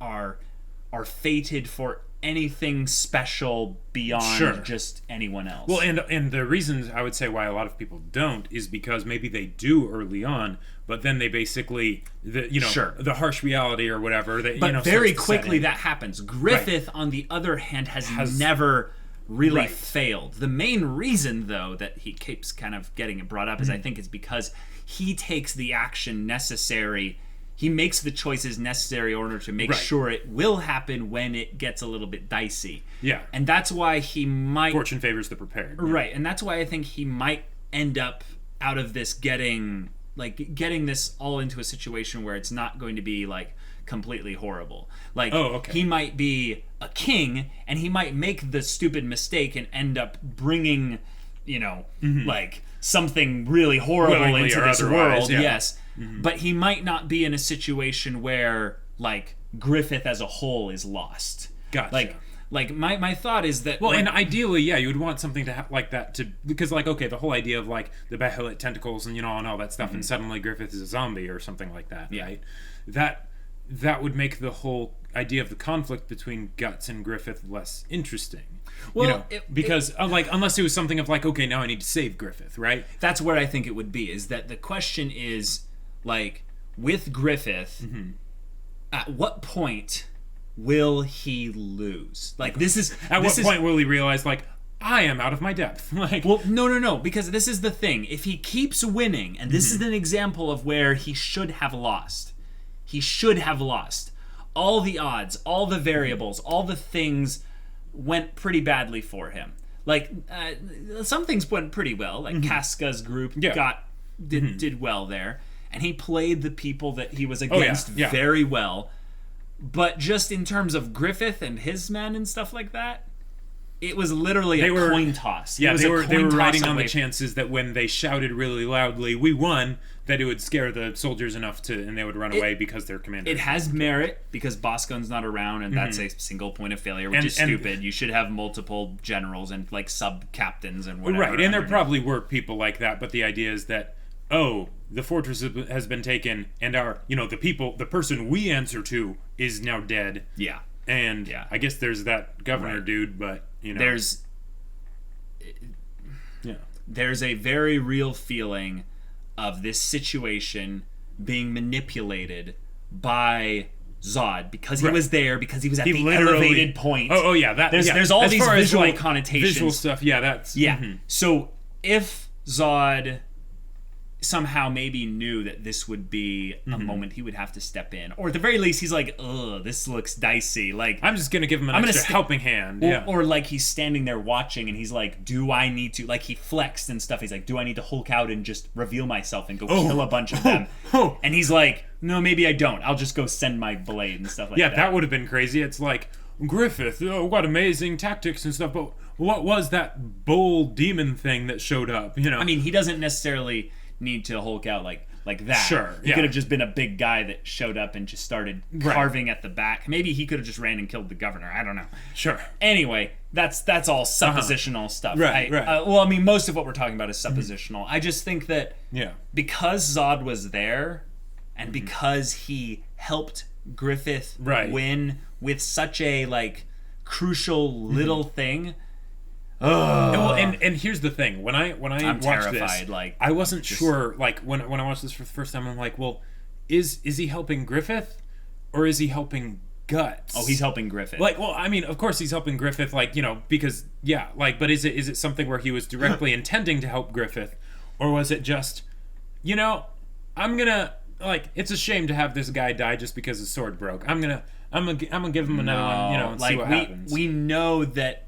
S1: are fated for anything special beyond just anyone else.
S2: Well, and the reasons I would say why a lot of people don't is because maybe they do early on, but then they basically the harsh reality or whatever that
S1: but very quickly that happens. Griffith, on the other hand, has never really failed. The main reason, though, that he keeps kind of getting it brought up is I think it's because he takes the action necessary. He makes the choices necessary in order to make sure it will happen when it gets a little bit dicey.
S2: Yeah.
S1: And that's why he might...
S2: Fortune favors the prepared. Yeah.
S1: Right, and that's why I think he might end up out of this getting this all into a situation where it's not going to be, completely horrible. He might be a king, and he might make the stupid mistake and end up bringing, something really horrible into this world.
S2: Yeah.
S1: Yes. But he might not be in a situation where, Griffith as a whole is lost.
S2: Gotcha.
S1: My thought is that...
S2: Well, and ideally, you would want something to like that to... Because, the whole idea of, the Behelit tentacles and, and all that stuff, and suddenly Griffith is a zombie or something like that, right? That would make the whole idea of the conflict between Guts and Griffith less interesting. Well, because unless it was something of okay, now I need to save Griffith, right?
S1: That's where I think it would be, is that the question is... with Griffith, at what point will he lose? This is...
S2: At what point will he realize, I am out of my depth?
S1: Well, no, because this is the thing. If he keeps winning, and this is an example of where he should have lost. He should have lost. All the odds, all the variables, all the things went pretty badly for him. Some things went pretty well. Casca's group did well there. And he played the people that he was against very well. But just in terms of Griffith and his men and stuff like that, It was literally a coin toss.
S2: Yeah, they were riding on the
S1: away.
S2: chances that when they shouted really loudly, "We won!" that it would scare the soldiers enough and they would run away because their commander.
S1: It has merit because Boskone's not around, and that's a single point of failure, which is stupid. You should have multiple generals and like sub captains and whatever.
S2: Right, and there probably were people like that, but the idea is that the fortress has been taken, and the person we answer to is now dead.
S1: Yeah.
S2: And I guess there's that governor dude, but
S1: there's a very real feeling of this situation being manipulated by Zod because he was there, because he was at the elevated point.
S2: Oh yeah,
S1: there's all these visual connotations,
S2: visual stuff. Yeah, that's
S1: So if Zod somehow maybe knew that this would be a moment he would have to step in, or at the very least he's like, ugh, this looks dicey, like
S2: I'm just gonna give him an extra helping hand,
S1: or like he's standing there watching and he's like, do I need to, like he flexed and stuff, he's like, do I need to Hulk out and just reveal myself and go kill a bunch of them? And he's like, no, maybe I don't, I'll just go send my blade and stuff like that.
S2: That would have been crazy. It's like, Griffith, what amazing tactics and stuff, but what was that bold demon thing that showed up? I
S1: mean, he doesn't necessarily need to Hulk out like that.
S2: Sure,
S1: he could have just been a big guy that showed up and just started carving at the back. Maybe he could have just ran and killed the governor. I don't know.
S2: Sure.
S1: Anyway, that's all suppositional stuff.
S2: Right.
S1: Well, I mean, most of what we're talking about is suppositional. I just think that because Zod was there and because he helped Griffith win with such a like crucial little thing.
S2: Well, and here's the thing. When I watched
S1: terrified,
S2: this,
S1: like,
S2: I wasn't sure. Like when I watched this for the first time, I'm like, well, is he helping Griffith, or is he helping Guts?
S1: Oh, he's helping Griffith.
S2: Like, well, I mean, of course he's helping Griffith. Like, because but is it something where he was directly intending to help Griffith, or was it just, I'm gonna it's a shame to have this guy die just because his sword broke. I'm gonna give him another one. And see what happens.
S1: We know that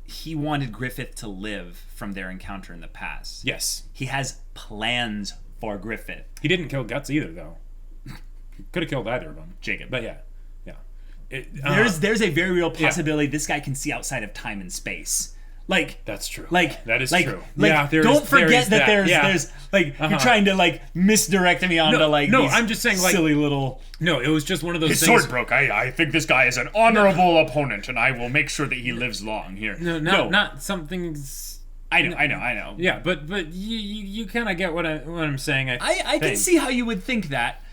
S1: he wanted Griffith to live from their encounter in the past.
S2: Yes.
S1: He has plans for Griffith.
S2: He didn't kill Guts either, though. Could have killed either of them.
S1: Jacob.
S2: But yeah.
S1: There's a very real possibility this guy can see outside of time and space. Like,
S2: that's true.
S1: Like
S2: that is
S1: true.
S2: Like,
S1: don't forget that there's like you're trying to like misdirect me onto these
S2: I'm just saying, like,
S1: silly little.
S2: No, it was just one of those
S1: His
S2: things.
S1: sword broke. I think this guy is an honorable opponent, and I will make sure that he lives long here.
S2: No, not something.
S1: I know.
S2: Yeah, but you kind of get what I'm saying.
S1: I can see how you would think that.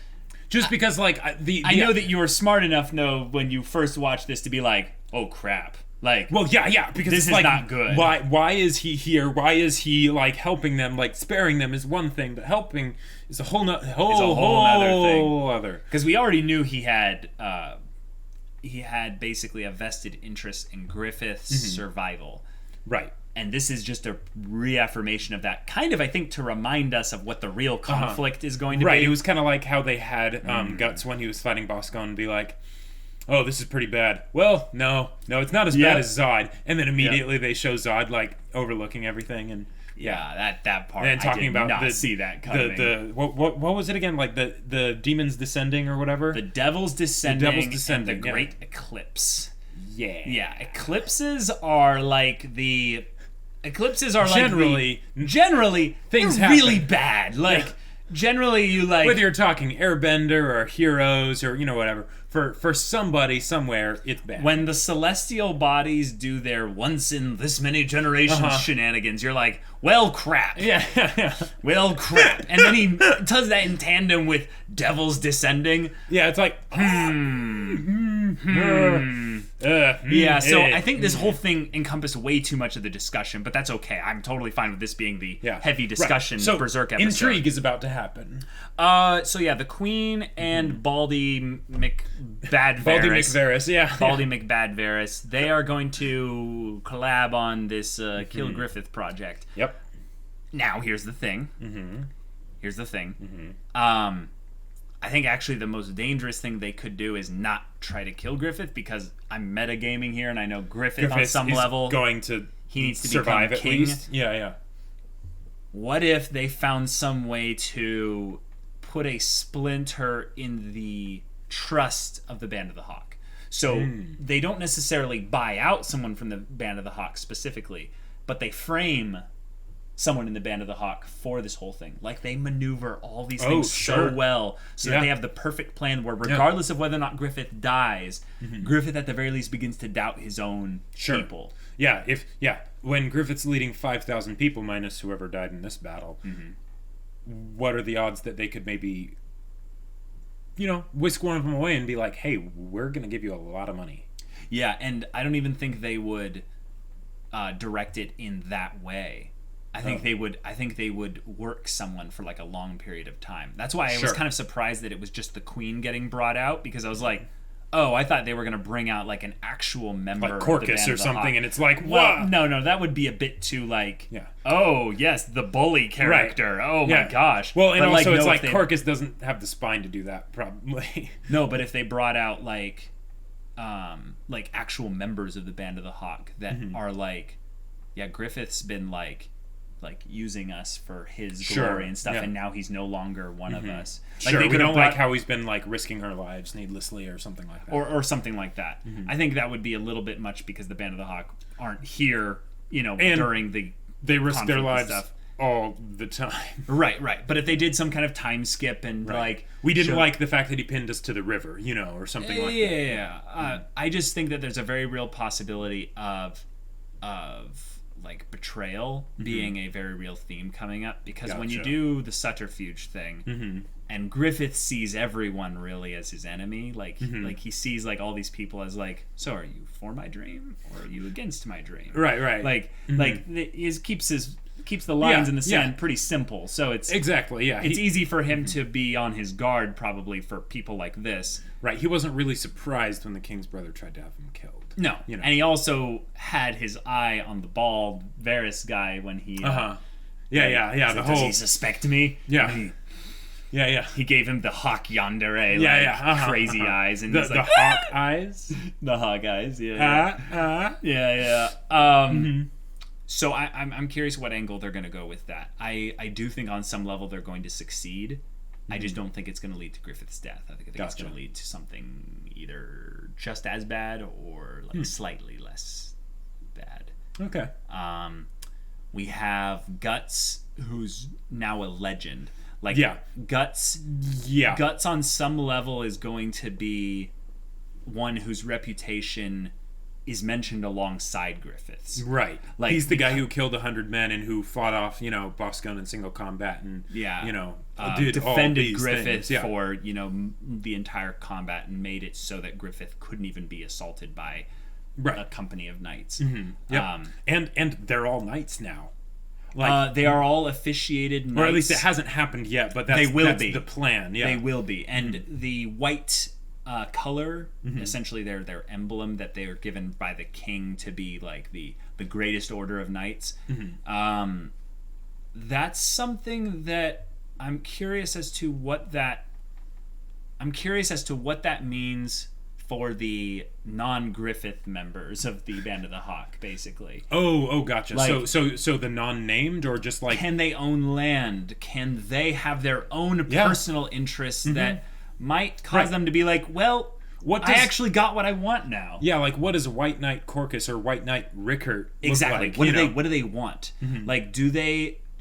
S2: Just because, like, I
S1: know that you were smart enough, when you first watched this, to be like, oh crap. Like,
S2: well, yeah, because
S1: this is
S2: like,
S1: not good.
S2: Why is he here? Why is he like helping them? Like, sparing them is one thing, but helping is a whole other thing.
S1: Because we already knew he had basically a vested interest in Griffith's survival,
S2: right?
S1: And this is just a reaffirmation of that, kind of, I think, to remind us of what the real conflict is going to be.
S2: Right. It was kind of like how they had Guts when he was fighting Boskone and be like, oh, this is pretty bad. Well, no, it's not as bad as Zod. And then immediately they show Zod like overlooking everything, and
S1: that part.
S2: And talking about
S1: see that coming.
S2: What was it again? Like the demons descending or whatever.
S1: The devil's descending.
S2: And
S1: the great eclipse.
S2: Yeah.
S1: Eclipses are
S2: generally
S1: things
S2: happen.
S1: Really bad. Like generally you like,
S2: whether you're talking Airbender or Heroes or whatever. For somebody somewhere, it's bad.
S1: When the celestial bodies do their once in this many generations shenanigans, you're like, well, crap.
S2: Yeah.
S1: Well, crap. And then he does that in tandem with Devils Descending.
S2: Yeah, it's like,
S1: So I think this whole thing encompassed way too much of the discussion, but that's okay. I'm totally fine with this being the heavy discussion Berserk episode.
S2: Intrigue is about to happen.
S1: The Queen and Baldy McBadvarys, they are going to collab on this Kill Griffith project.
S2: Yep.
S1: Now, here's the thing. I think actually the most dangerous thing they could do is not try to kill Griffith, because I'm metagaming here and I know Griffith on some level he needs to
S2: survive
S1: become king.
S2: At least. Yeah.
S1: What if they found some way to put a splinter in the trust of the Band of the Hawk? So they don't necessarily buy out someone from the Band of the Hawk specifically, but they frame someone in the Band of the Hawk for this whole thing. Like, they maneuver all these things so well, so that they have the perfect plan where, regardless of whether or not Griffith dies, Griffith at the very least begins to doubt his own people.
S2: Yeah, when Griffith's leading 5,000 people minus whoever died in this battle, what are the odds that they could maybe, whisk one of them away and be like, hey, we're going to give you a lot of money?
S1: Yeah, and I don't even think they would direct it in that way. I think they would work someone for like a long period of time. That's why I was kind of surprised that it was just the Queen getting brought out, because I was like, oh, I thought they were going to bring out like an actual member,
S2: like Corcus or something, Hawk. And it's like,
S1: well, no, that would be a bit too like, oh yes, the bully character. Right. Oh my gosh.
S2: Well, and but also it's like Corcus doesn't have the spine to do that, probably.
S1: No, but if they brought out like actual members of the Band of the Hawk that are like, Griffith's been like using us for his glory and stuff, and now he's no longer one of us. Like,
S2: we don't like how he's been like risking our lives needlessly or something like that.
S1: Or something like that. I think that would be a little bit much, because the Band of the Hawk aren't here, and during they
S2: risk their lives all the time.
S1: Right. But if they did some kind of time skip and like,
S2: we didn't like the fact that he pinned us to the river, or something like that.
S1: Yeah. I just think that there's a very real possibility of like betrayal being a very real theme coming up, because when you do the subterfuge thing, and Griffith sees everyone really as his enemy, like he sees like all these people as like, so are you for my dream or are you against my dream?
S2: Right.
S1: Like he keeps the lines in the sand pretty simple, so it's
S2: exactly
S1: it's easy for him to be on his guard probably for people like this.
S2: Right, he wasn't really surprised when the king's brother tried to have him killed.
S1: No, and he also had his eye on the bald Varys guy when he.
S2: The whole.
S1: Does he suspect me?
S2: Yeah.
S1: He gave him the hawk yandere, crazy eyes, and
S2: the
S1: he's like,
S2: hawk eyes.
S1: The hawk eyes, So I'm curious what angle they're going to go with that. I do think on some level they're going to succeed. I just don't think it's going to lead to Griffith's death. I think it's going to lead to something either just as bad or like slightly less bad.
S2: Okay.
S1: We have Guts, who's now a legend. Like, Guts on some level is going to be one whose reputation is mentioned alongside Griffith's.
S2: Right. Like, he's the guy who killed 100 men and who fought off, Boskone in single combat and,
S1: defended Griffith for, the entire combat and made it so that Griffith couldn't even be assaulted by a company of knights.
S2: And they're all knights now.
S1: Like, they are all officiated knights.
S2: Or at least it hasn't happened yet, but that's the plan. Yeah.
S1: They will be. And the white color, essentially their emblem that they are given by the king to be like the greatest order of knights. That's something that I'm curious as to what that means for the non-Griffith members of the Band of the Hawk, basically.
S2: Oh, gotcha. Like, so the non-named, or just like,
S1: can they own land? Can they have their own personal interests that might cause them to be like, well, I actually got what I want now.
S2: Yeah, like, what does White Knight Corcus or White Knight Rickert look like?
S1: What do they want? Like,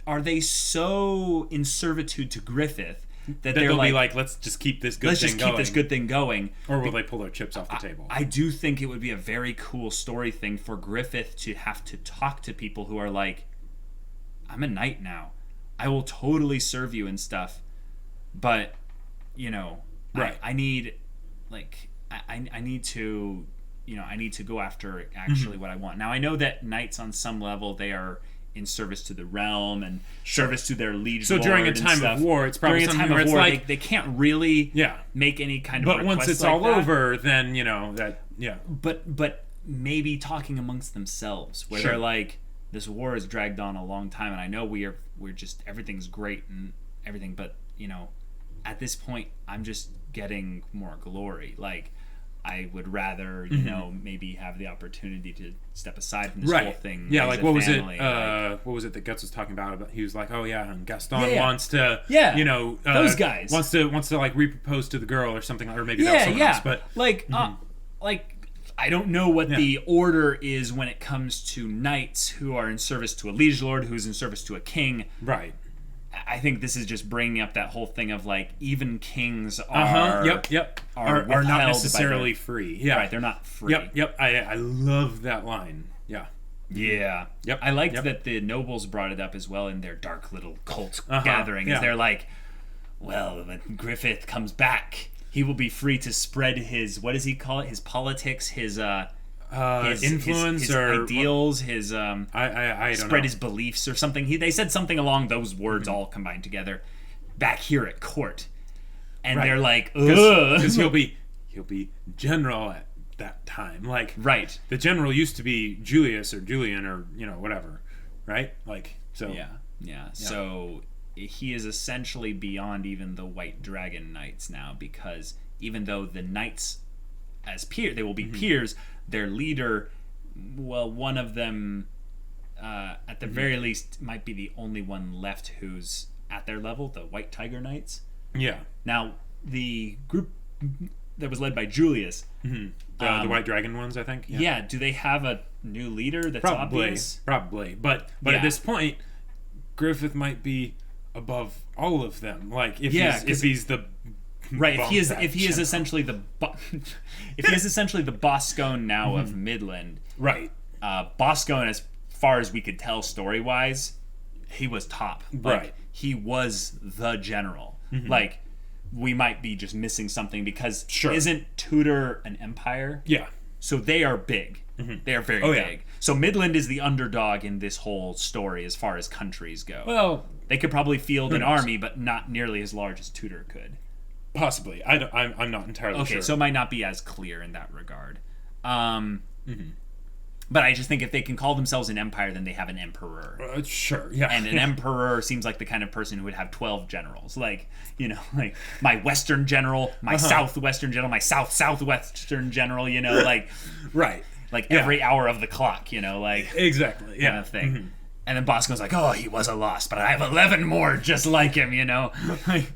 S1: are they so in servitude to Griffith that they'll
S2: be like, let's just keep this good thing going? Or will they pull their chips off the table?
S1: I do think it would be a very cool story thing for Griffith to have to talk to people who are like, I'm a knight now. I will totally serve you and stuff. But, I need, like, I need to, I need to go after actually what I want. Now, I know that knights on some level, they are in service to the realm and service to their liege lord.
S2: So during a time of war, it's probably something where it's like,
S1: they can't really make any kind of
S2: request. But once it's all over, then,
S1: But maybe talking amongst themselves, where they're like, this war has dragged on a long time, and I know we're just, everything's great and everything, but, at this point, I'm just getting more glory. Like, I would rather, maybe have the opportunity to step aside from this whole thing.
S2: Yeah, like, what was it that Guts was talking about? He was like, oh yeah, and Gaston wants to,
S1: those guys
S2: wants to like repropose to the girl or something, or maybe that was someone else. But
S1: like, like, I don't know what the order is when it comes to knights who are in service to a liege lord who's in service to a king.
S2: Right.
S1: I think this is just bringing up that whole thing of like even kings are
S2: are not necessarily free. Yeah,
S1: right. They're not free.
S2: Yep. I love that line. Yeah.
S1: Yep. I liked that the nobles brought it up as well in their dark little cult gathering. Is they're like, well, when Griffith comes back, he will be free to spread his, what does he call it? His politics, his
S2: influence,
S1: his
S2: or
S1: ideals, his
S2: I don't
S1: spread
S2: know.
S1: his beliefs or something. They said something along those words all combined together back here at court, and they're like,
S2: because he'll be general at that time. Like,
S1: right,
S2: the general used to be Julius or Julian or whatever, right? Like, so
S1: yeah. So he is essentially beyond even the White Dragon Knights now, because even though the knights as peers, they will be peers, their leader, well, one of them at the very least might be the only one left who's at their level, the White Tiger Knights.
S2: Yeah.
S1: Now, the group that was led by Julius,
S2: the White Dragon ones, I think.
S1: Yeah. Do they have a new leader that's obvious?
S2: Probably. But at this point, Griffith might be above all of them. Like, if he's the
S1: right, if he is essentially the Boskone now of Midland.
S2: Right.
S1: Boskone, as far as we could tell story wise, he was top. Like,
S2: right.
S1: He was the general. Like, we might be just missing something because isn't Tudor an empire?
S2: Yeah.
S1: So they are big. They are very big. So Midland is the underdog in this whole story as far as countries go.
S2: Well,
S1: they could probably field an army, but not nearly as large as Tudor could.
S2: Possibly. I'm not entirely sure.
S1: Okay, so it might not be as clear in that regard. But I just think if they can call themselves an empire, then they have an emperor.
S2: Sure, yeah.
S1: And an emperor seems like the kind of person who would have 12 generals. Like, like my western general, my southwestern general, my southwestern general, like...
S2: Right.
S1: Like every hour of the clock, like...
S2: Exactly, yeah.
S1: Kind of thing. And then Boskone's like, oh, he was a loss, but I have 11 more just like him, Like,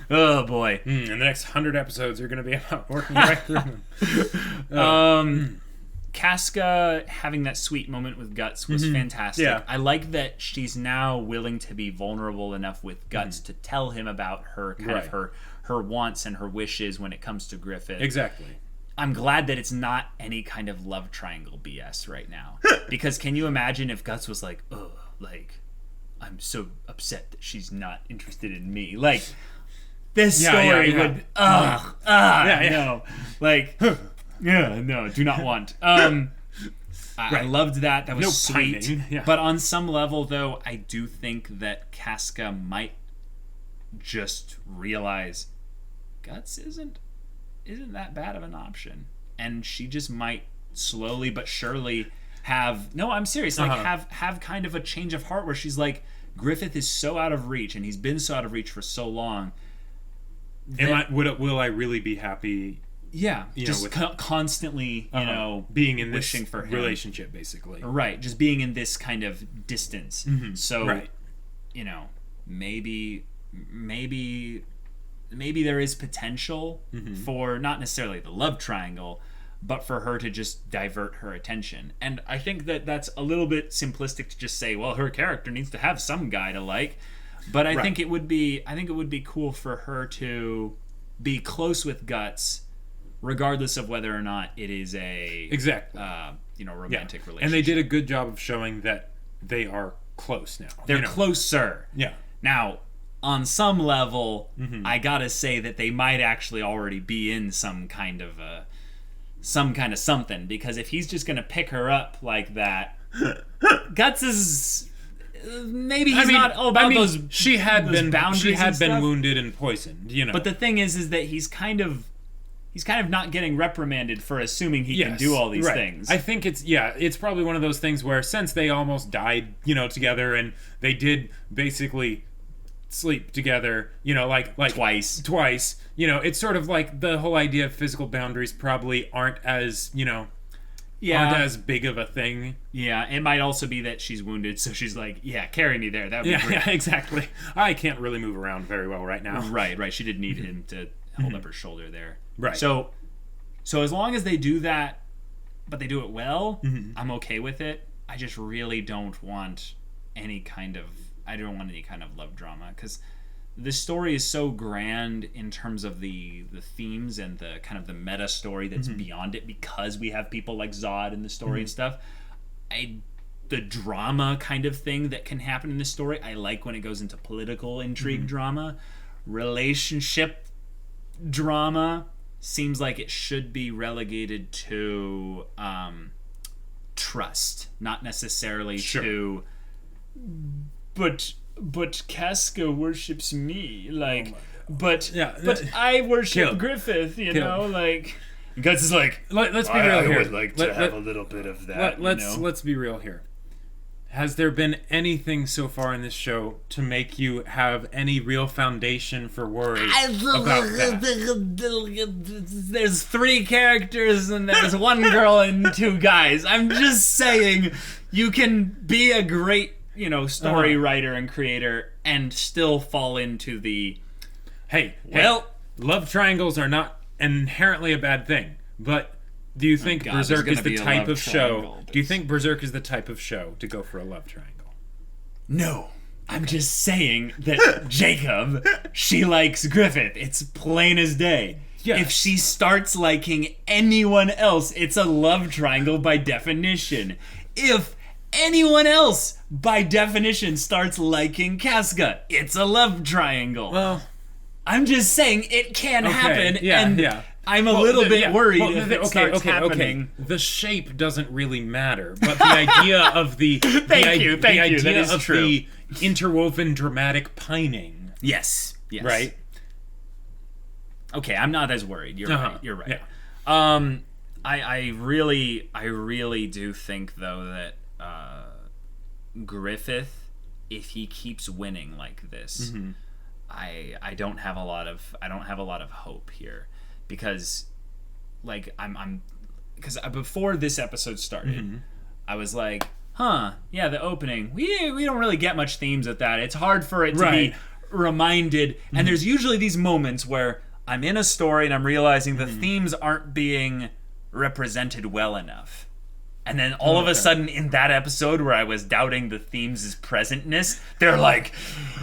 S1: oh boy.
S2: And the next 100 episodes are going to be about working right through them.
S1: Casca having that sweet moment with Guts was fantastic.
S2: Yeah.
S1: I like that she's now willing to be vulnerable enough with Guts to tell him about her her wants and her wishes when it comes to Griffith.
S2: Exactly.
S1: I'm glad that it's not any kind of love triangle BS right now. Because can you imagine if Guts was like, oh, like, I'm so upset that she's not interested in me. Like, this story would, no. Like, no, do not want. I loved that. That was
S2: no
S1: sweet.
S2: pining. Yeah.
S1: But on some level, though, I do think that Casca might just realize Guts isn't that bad of an option, and she just might slowly but surely I'm serious, like have kind of a change of heart where she's like, Griffith is so out of reach, and he's been so out of reach for so long.
S2: Will I really be happy?
S1: Yeah, just constantly,
S2: being in
S1: wishing
S2: this
S1: for him.
S2: Relationship, basically.
S1: Right, just being in this kind of distance. So, maybe there is potential for not necessarily the love triangle, but for her to just divert her attention. And I think that that's a little bit simplistic to just say, well, her character needs to have some guy to like. But I think it would be cool for her to be close with Guts, regardless of whether or not it is a romantic relationship.
S2: And they did a good job of showing that they are close now.
S1: They're closer.
S2: Yeah.
S1: Now, on some level, I gotta say that they might actually already be in some kind of something, because if he's just gonna pick her up like that, Guts is maybe he's not all about those.
S2: She had been
S1: stuff.
S2: Wounded and poisoned,
S1: But the thing is that he's kind of not getting reprimanded for assuming he can do all these things.
S2: I think it's probably one of those things where, since they almost died, together, and they did basically sleep together, like
S1: twice,
S2: it's sort of like the whole idea of physical boundaries probably aren't as aren't as big of a thing.
S1: Yeah, it might also be that she's wounded, so she's like, carry me there. That would be great.
S2: Yeah, exactly. I can't really move around very well right now.
S1: Right. She did need him to hold up her shoulder there.
S2: Right.
S1: So So as long as they do that, but they do it well, I'm okay with it. I just really don't want any kind of love drama, because this story is so grand in terms of the themes and the kind of the meta story that's beyond it, because we have people like Zod in the story and stuff. The drama kind of thing that can happen in this story, I like when it goes into political intrigue drama. Relationship drama seems like it should be relegated to trust, not necessarily to but Casca worships me, like, but I worship Griffith, you know, like. Guts is like,
S2: let's be real here.
S1: I would like to have a little bit of that.
S2: Let's be real here. Has there been anything so far in this show to make you have any real foundation for worry about that?
S1: There's 3 characters and there's 1 girl and 2 guys. I'm just saying, you can be a great, story writer and creator and still fall into the...
S2: Hey, love triangles are not inherently a bad thing, but do you think Berserk is the type of show? Do you think Berserk is the type of show to go for a love triangle?
S1: No. I'm just saying that Jacob, she likes Griffith. It's plain as day. Yes. If she starts liking anyone else, it's a love triangle by definition. If anyone else, by definition, starts liking Casca, it's a love triangle. Well, I'm just saying it can happen, I'm a little bit worried if it starts happening.
S2: The shape doesn't really matter, but the idea of the the interwoven dramatic pining.
S1: Yes.
S2: Right.
S1: Okay, I'm not as worried. You're right. You're right. Yeah. I really do think though that Griffith, if he keeps winning like this, I don't have a lot of hope here. Because, like, because before this episode started, I was like, the opening, we don't really get much themes at that. It's hard for it to be reminded, and there's usually these moments where I'm in a story and I'm realizing the themes aren't being represented well enough. And then all of a sudden in that episode where I was doubting the themes' presentness, they're like,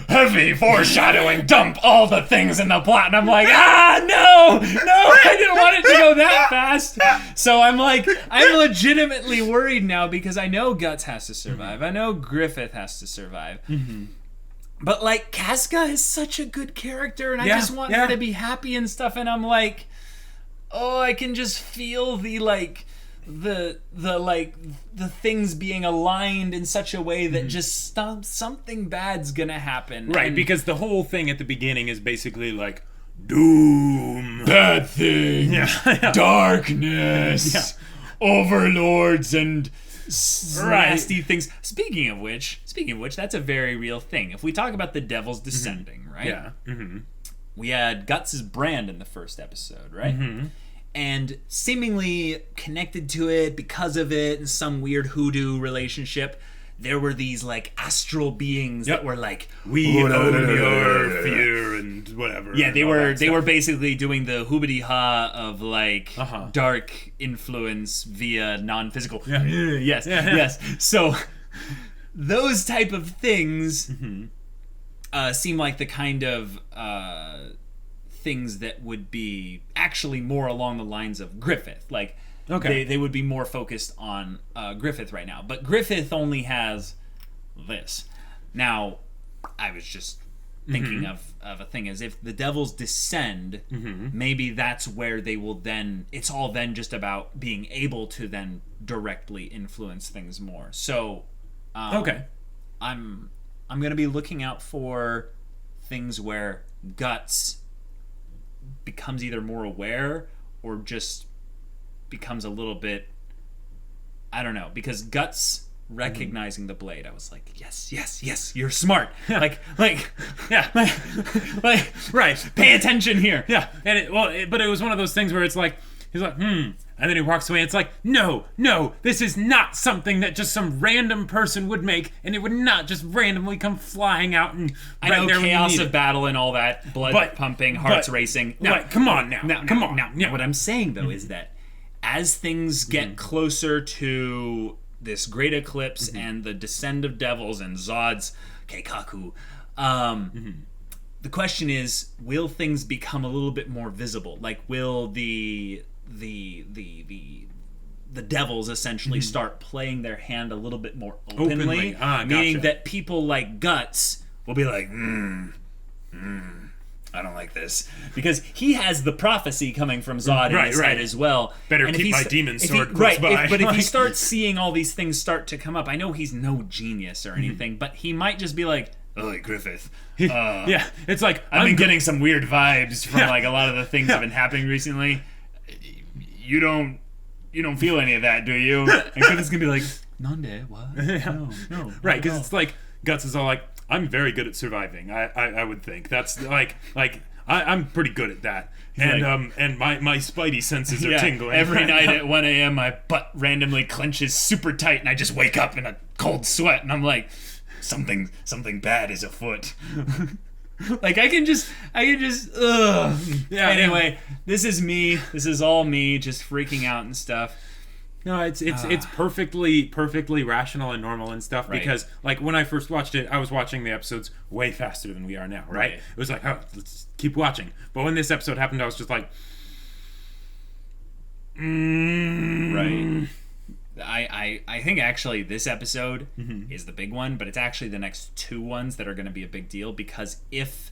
S1: heavy foreshadowing, dump all the things in the plot. And I'm like, no, I didn't want it to go that fast. So I'm legitimately worried now because I know Guts has to survive. I know Griffith has to survive. But like, Casca is such a good character and I just want her to be happy and stuff. And I'm like, I can just feel the things being aligned in such a way that just something bad's gonna happen.
S2: Right, because the whole thing at the beginning is basically like doom,
S1: bad things, darkness, overlords, and nasty things. Speaking of which, that's a very real thing. If we talk about the devils descending, right?
S2: Yeah.
S1: We had Guts' brand in the first episode, right? And seemingly connected to it because of it in some weird hoodoo relationship, there were these like astral beings that were like,
S2: we own your fear and whatever.
S1: Yeah, they were basically doing the hoobity ha of like dark influence via non-physical. Yes. So those type of things seem like the kind of things that would be actually more along the lines of Griffith. Like, they would be more focused on Griffith right now. But Griffith only has this. Now, I was just thinking of a thing as if the devils descend, maybe that's where they will then, it's all then just about being able to then directly influence things more. So, I'm going to be looking out for things where Guts becomes either more aware or just becomes a little bit, I don't know, because Guts recognizing the blade, I was like, yes, you're smart. Right,
S2: pay attention here. Yeah, but it was one of those things where it's like, He's like, and then he walks away. And it's like, no, this is not something that just some random person would make, and it would not just randomly come flying out and
S1: I know chaos of battle and all that, blood pumping, hearts racing.
S2: No, come on now.
S1: Now, what I'm saying though is that as things get closer to this great eclipse and the descent of devils and Zod's Keikaku, the question is, will things become a little bit more visible? Like, will the devils essentially start playing their hand a little bit more openly? Meaning that people like Guts will be like, I don't like this. Because he has the prophecy coming from Zod in his head as well.
S2: Better keep my demon sword close by.
S1: But if he starts seeing all these things start to come up, I know he's no genius or anything, but he might just be like, oh, Griffith.
S2: It's like
S1: I've been getting some weird vibes from like a lot of the things that have been happening recently. You don't feel any of that, do you? And Griffith's gonna be like, Nande, what? No.
S2: Right, because it's like Guts is all like, I'm very good at surviving. I would think that's like I'm pretty good at that. And my spidey senses are tingling.
S1: Every night at 1 a.m. my butt randomly clenches super tight, and I just wake up in a cold sweat, and I'm like, something bad is afoot. Like I can just anyway, this is me. This is all me just freaking out and stuff.
S2: No, it's perfectly rational and normal and stuff, because like when I first watched it, I was watching the episodes way faster than we are now, right? It was like, oh, let's keep watching. But when this episode happened, I was just like,
S1: right. I think actually this episode is the big one, but it's actually the next two ones that are going to be a big deal, because if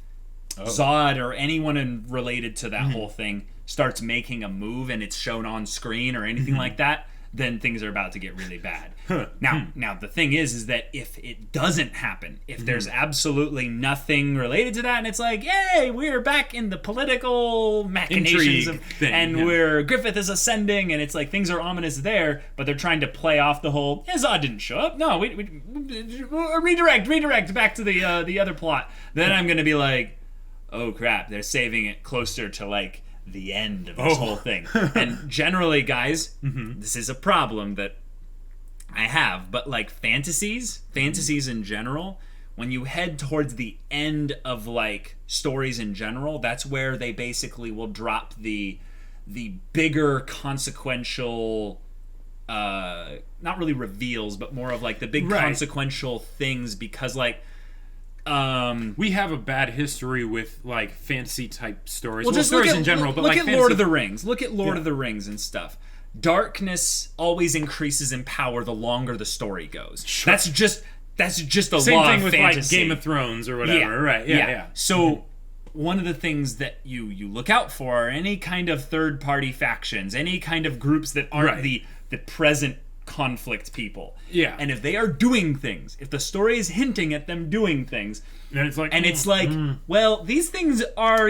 S1: Zod or anyone related to that whole thing starts making a move and it's shown on screen or anything like that, then things are about to get really bad. Now the thing is that if it doesn't happen, if there's absolutely nothing related to that, and it's like, yay, we're back in the political machinations where Griffith is ascending, and it's like things are ominous there, but they're trying to play off the whole, Zod didn't show up. No, we redirect back to the other plot. Then I'm gonna be like, oh crap, they're saving it closer to like the end of this whole thing. And generally, guys, this is a problem that I have, but like fantasies in general, when you head towards the end of like stories in general, that's where they basically will drop the bigger consequential, not really reveals, but more of like the big consequential things, because like
S2: we have a bad history with like fantasy type stories.
S1: Well, just
S2: stories
S1: look at,
S2: in general, but
S1: look
S2: like
S1: at Lord of the Rings. Look at Lord of the Rings and stuff. Darkness always increases in power the longer the story goes. Sure. That's just a
S2: same
S1: law
S2: thing
S1: of
S2: with
S1: fantasy.
S2: like Game of Thrones or whatever. Right? Yeah.
S1: So one of the things that you look out for are any kind of third party factions, any kind of groups that aren't the present conflict people.
S2: Yeah.
S1: And if they are doing things, if the story is hinting at them doing things,
S2: and it's like,
S1: well, these things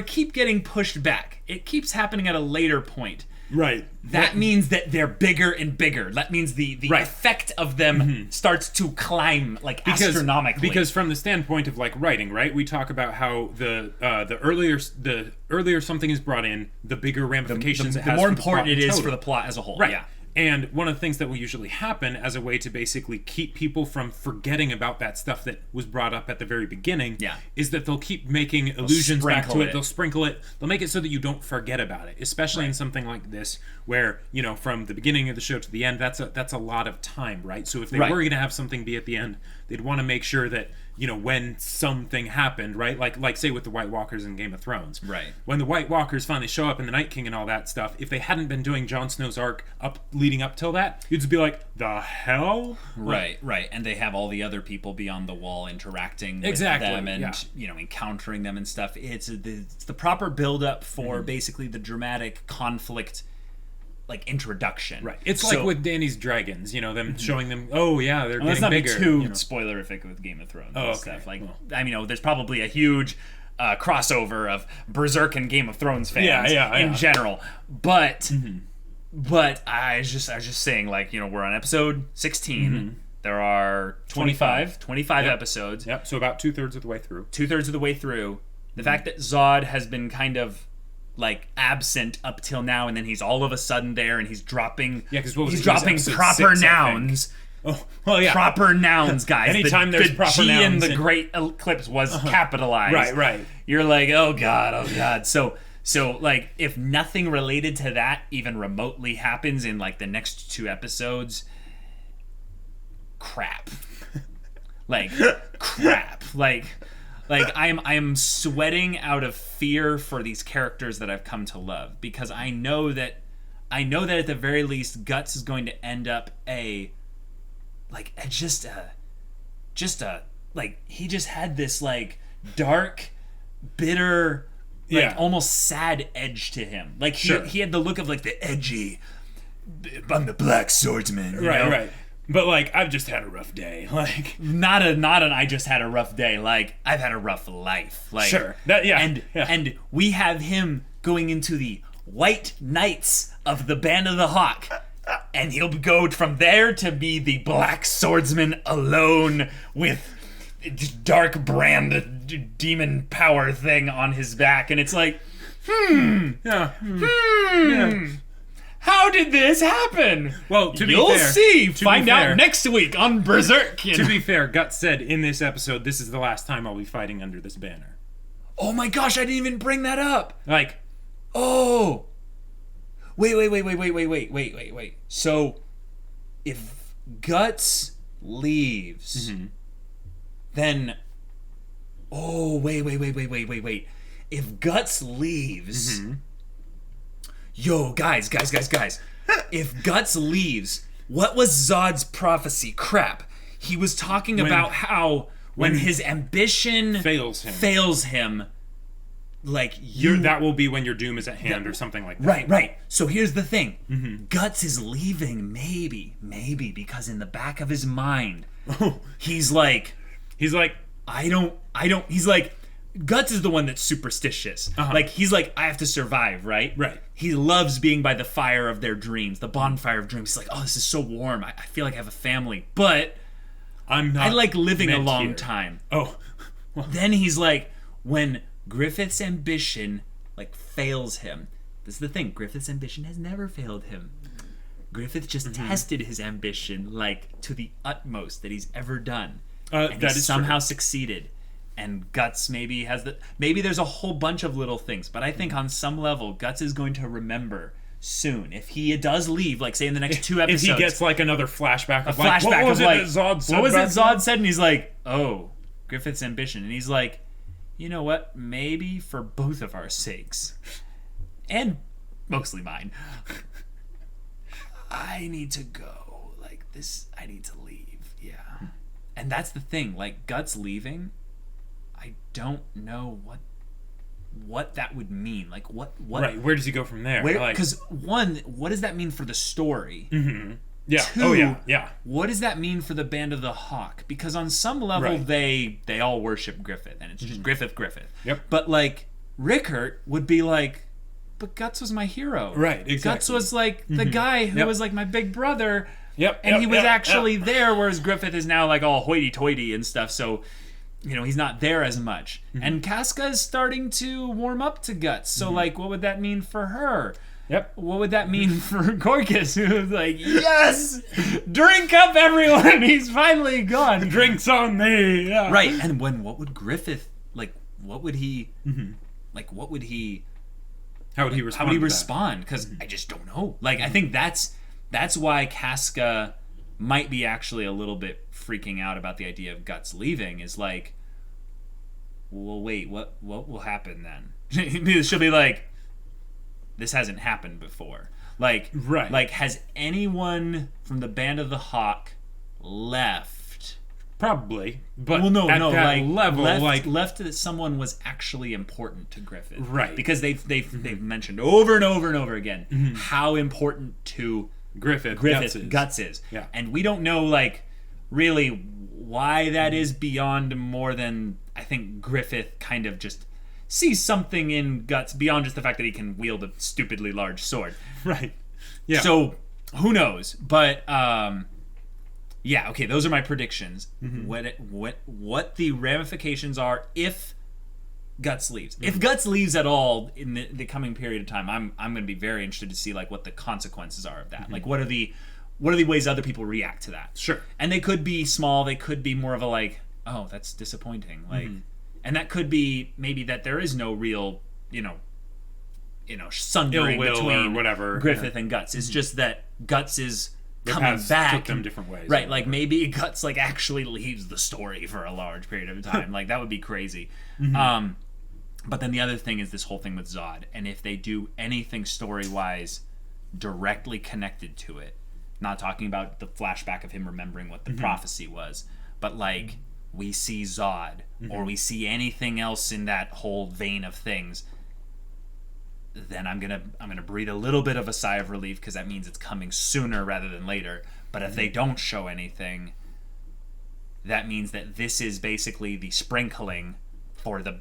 S1: keep getting pushed back. It keeps happening at a later point.
S2: Right.
S1: That means that they're bigger and bigger. That means the effect of them starts to climb astronomically.
S2: Because from the standpoint of like writing, right? We talk about how the earlier something is brought in, the bigger ramifications it has.
S1: The more important it is for the plot as a whole.
S2: Right.
S1: Yeah.
S2: And one of the things that will usually happen as a way to basically keep people from forgetting about that stuff that was brought up at the very beginning is that they'll keep making allusions back to it. They'll sprinkle it. They'll make it so that you don't forget about it, especially in something like this where, you know, from the beginning of the show to the end, that's a lot of time, right? So if they were going to have something be at the end, they'd want to make sure that, you know, when something happened, right? Like say with the White Walkers in Game of Thrones. Right. When the White Walkers finally show up in the Night King and all that stuff, if they hadn't been doing Jon Snow's arc leading up till that, you'd just be like, the hell?
S1: Right. And they have all the other people beyond the wall interacting with them and, you know, encountering them and stuff. It's the proper build-up for basically the dramatic conflict, like, introduction.
S2: Right. It's like with Dany's dragons, you know, them showing them, they're getting bigger.
S1: Let's not be too spoilerific with Game of Thrones and stuff. Like, I mean, there's probably a huge crossover of Berserk and Game of Thrones fans in general. But I was just saying, like, you know, we're on episode 16. There are 25 episodes.
S2: Yep, so about two-thirds of the way through.
S1: The fact that Zod has been kind of like absent up till now, and then he's all of a sudden there, and he's dropping.
S2: Yeah, because
S1: he's dropping proper nouns.
S2: Oh yeah,
S1: proper nouns, guys.
S2: Anytime there's proper
S1: G
S2: nouns,
S1: in the Great Eclipse was capitalized.
S2: Right.
S1: You're like, oh god. So like, if nothing related to that even remotely happens in like the next 2 episodes, crap. Like crap. Like I am sweating out of fear for these characters that I've come to love, because I know that at the very least Guts is going to end up just a like, he just had this like dark, bitter, like almost sad edge to him. Like he had the look of like the edgy, I'm the black swordsman, you know?
S2: Right. But like, I've just had a rough day. Like,
S1: not an I just had a rough day. Like, I've had a rough life. Like, and we have him going into the White Knights of the Band of the Hawk, and he'll go from there to be the black swordsman alone with dark brand demon power thing on his back, and it's like, how did this happen?
S2: Well, to be
S1: You'll
S2: fair,
S1: see. Find out next week on Berserk.
S2: To be fair, Guts said in this episode, this is the last time I'll be fighting under this banner.
S1: Oh my gosh, I didn't even bring that up.
S2: Like,
S1: oh. Wait. So, if Guts leaves, then... Oh, wait. If Guts leaves... Yo, guys. If Guts leaves, what was Zod's prophecy? Crap. He was talking about how when his ambition fails him, like
S2: that will be when your doom is at hand, or something like that.
S1: Right. So here's the thing. Guts is leaving, maybe because in the back of his mind, he's like, Guts is the one that's superstitious. Like, he's like, I have to survive, right?
S2: Right.
S1: He loves being by the fire of their dreams, the bonfire of dreams. He's like, oh, this is so warm. I feel like I have a family. But I like living a long time.
S2: Oh.
S1: Well. Then he's like, when Griffith's ambition, like, fails him. This is the thing. Griffith's ambition has never failed him. Griffith just tested his ambition, like, to the utmost that he's ever done. And
S2: that
S1: he
S2: is
S1: somehow
S2: true.
S1: Succeeded. And Guts maybe maybe there's a whole bunch of little things, but I think on some level Guts is going to remember soon. If he does leave, like say in the next 2 episodes,
S2: if he gets like another flashback of like,
S1: what was it
S2: Zod
S1: said, and he's like, oh, Griffith's ambition, and he's like, you know what, maybe for both of our sakes, and mostly mine, I need to go. Like this, I need to leave. Yeah. And that's the thing, like Guts leaving, I don't know what that would mean. Like what
S2: right, where does he go from there?
S1: Because one, what does that mean for the story?
S2: Yeah.
S1: Two, what does that mean for the Band of the Hawk? Because on some level they all worship Griffith, and it's just Griffith.
S2: Yep.
S1: But like Rickert would be like, but Guts was my hero.
S2: Right, exactly.
S1: Guts was like the guy who was like my big brother.
S2: Yep.
S1: And he was actually there, whereas Griffith is now like all hoity-toity and stuff, so you know, he's not there as much. And Casca is starting to warm up to Guts. So, like, what would that mean for her?
S2: Yep.
S1: What would that mean for Gorgas, who was like, yes! Drink up, everyone! He's finally gone!
S2: Drinks on me! Yeah.
S1: Right, and what would Griffith, like, what would he... Like, what would he...
S2: How would he respond?
S1: How would he respond? Because I just don't know. Like, I think that's why Casca might be actually a little bit freaking out about the idea of Guts leaving, is like, well, wait, what will happen then? She'll be like, this hasn't happened before. Like,
S2: right.
S1: Like, has anyone from the Band of the Hawk left?
S2: Probably, but
S1: well, no,
S2: at that
S1: like,
S2: level,
S1: left that someone was actually important to Griffith,
S2: right?
S1: Because they've mentioned over and over and over again how important to Griffith Guts is.
S2: Yeah.
S1: And we don't know, like, really why that is beyond more than, I think, Griffith kind of just sees something in Guts beyond just the fact that he can wield a stupidly large sword.
S2: Right. Yeah.
S1: So, who knows? But, yeah, okay, those are my predictions. What the ramifications are if Guts leaves. If Guts leaves at all in the coming period of time, I'm going to be very interested to see like what the consequences are of that. Like what are the ways other people react to that?
S2: Sure.
S1: And they could be small. They could be more of a like, oh, that's disappointing. Like, and that could be maybe that there is no real, sundering between
S2: or whatever
S1: Griffith and Guts. It's just that Guts is coming back.
S2: Took them different ways.
S1: Right, like maybe Guts like actually leaves the story for a large period of time. Like that would be crazy. But then the other thing is this whole thing with Zod, and if they do anything story-wise directly connected to it, not talking about the flashback of him remembering what the prophecy was, but like we see Zod or we see anything else in that whole vein of things, then I'm gonna breathe a little bit of a sigh of relief because that means it's coming sooner rather than later. But if they don't show anything, that means that this is basically the sprinkling for the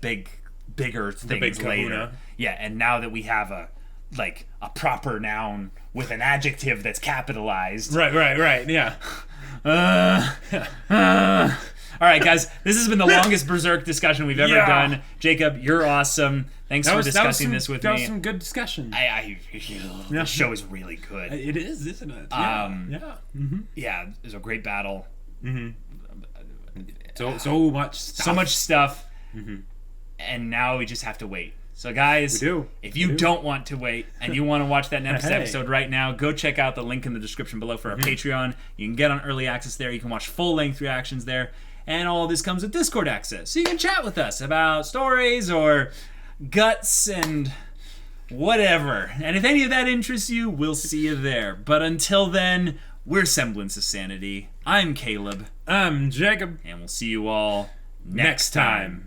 S1: bigger things later. Yeah, and now that we have a proper noun with an adjective that's capitalized.
S2: Right, yeah.
S1: All right, guys, this has been the longest Berserk discussion we've ever done. Jacob, you're awesome. Thanks for discussing this with me.
S2: That was some good discussion.
S1: The show is really good.
S2: It is, isn't it?
S1: Yeah, it was a great battle.
S2: So much stuff.
S1: So much stuff. And now we just have to wait. So guys, if you don't want to wait and you want to watch that next episode right now, go check out the link in the description below for our Patreon. You can get on early access there. You can watch full-length reactions there. And all of this comes with Discord access. So you can chat with us about stories or Guts and whatever. And if any of that interests you, we'll see you there. But until then, we're Semblance of Sanity. I'm Caleb.
S2: I'm Jacob.
S1: And we'll see you all next time.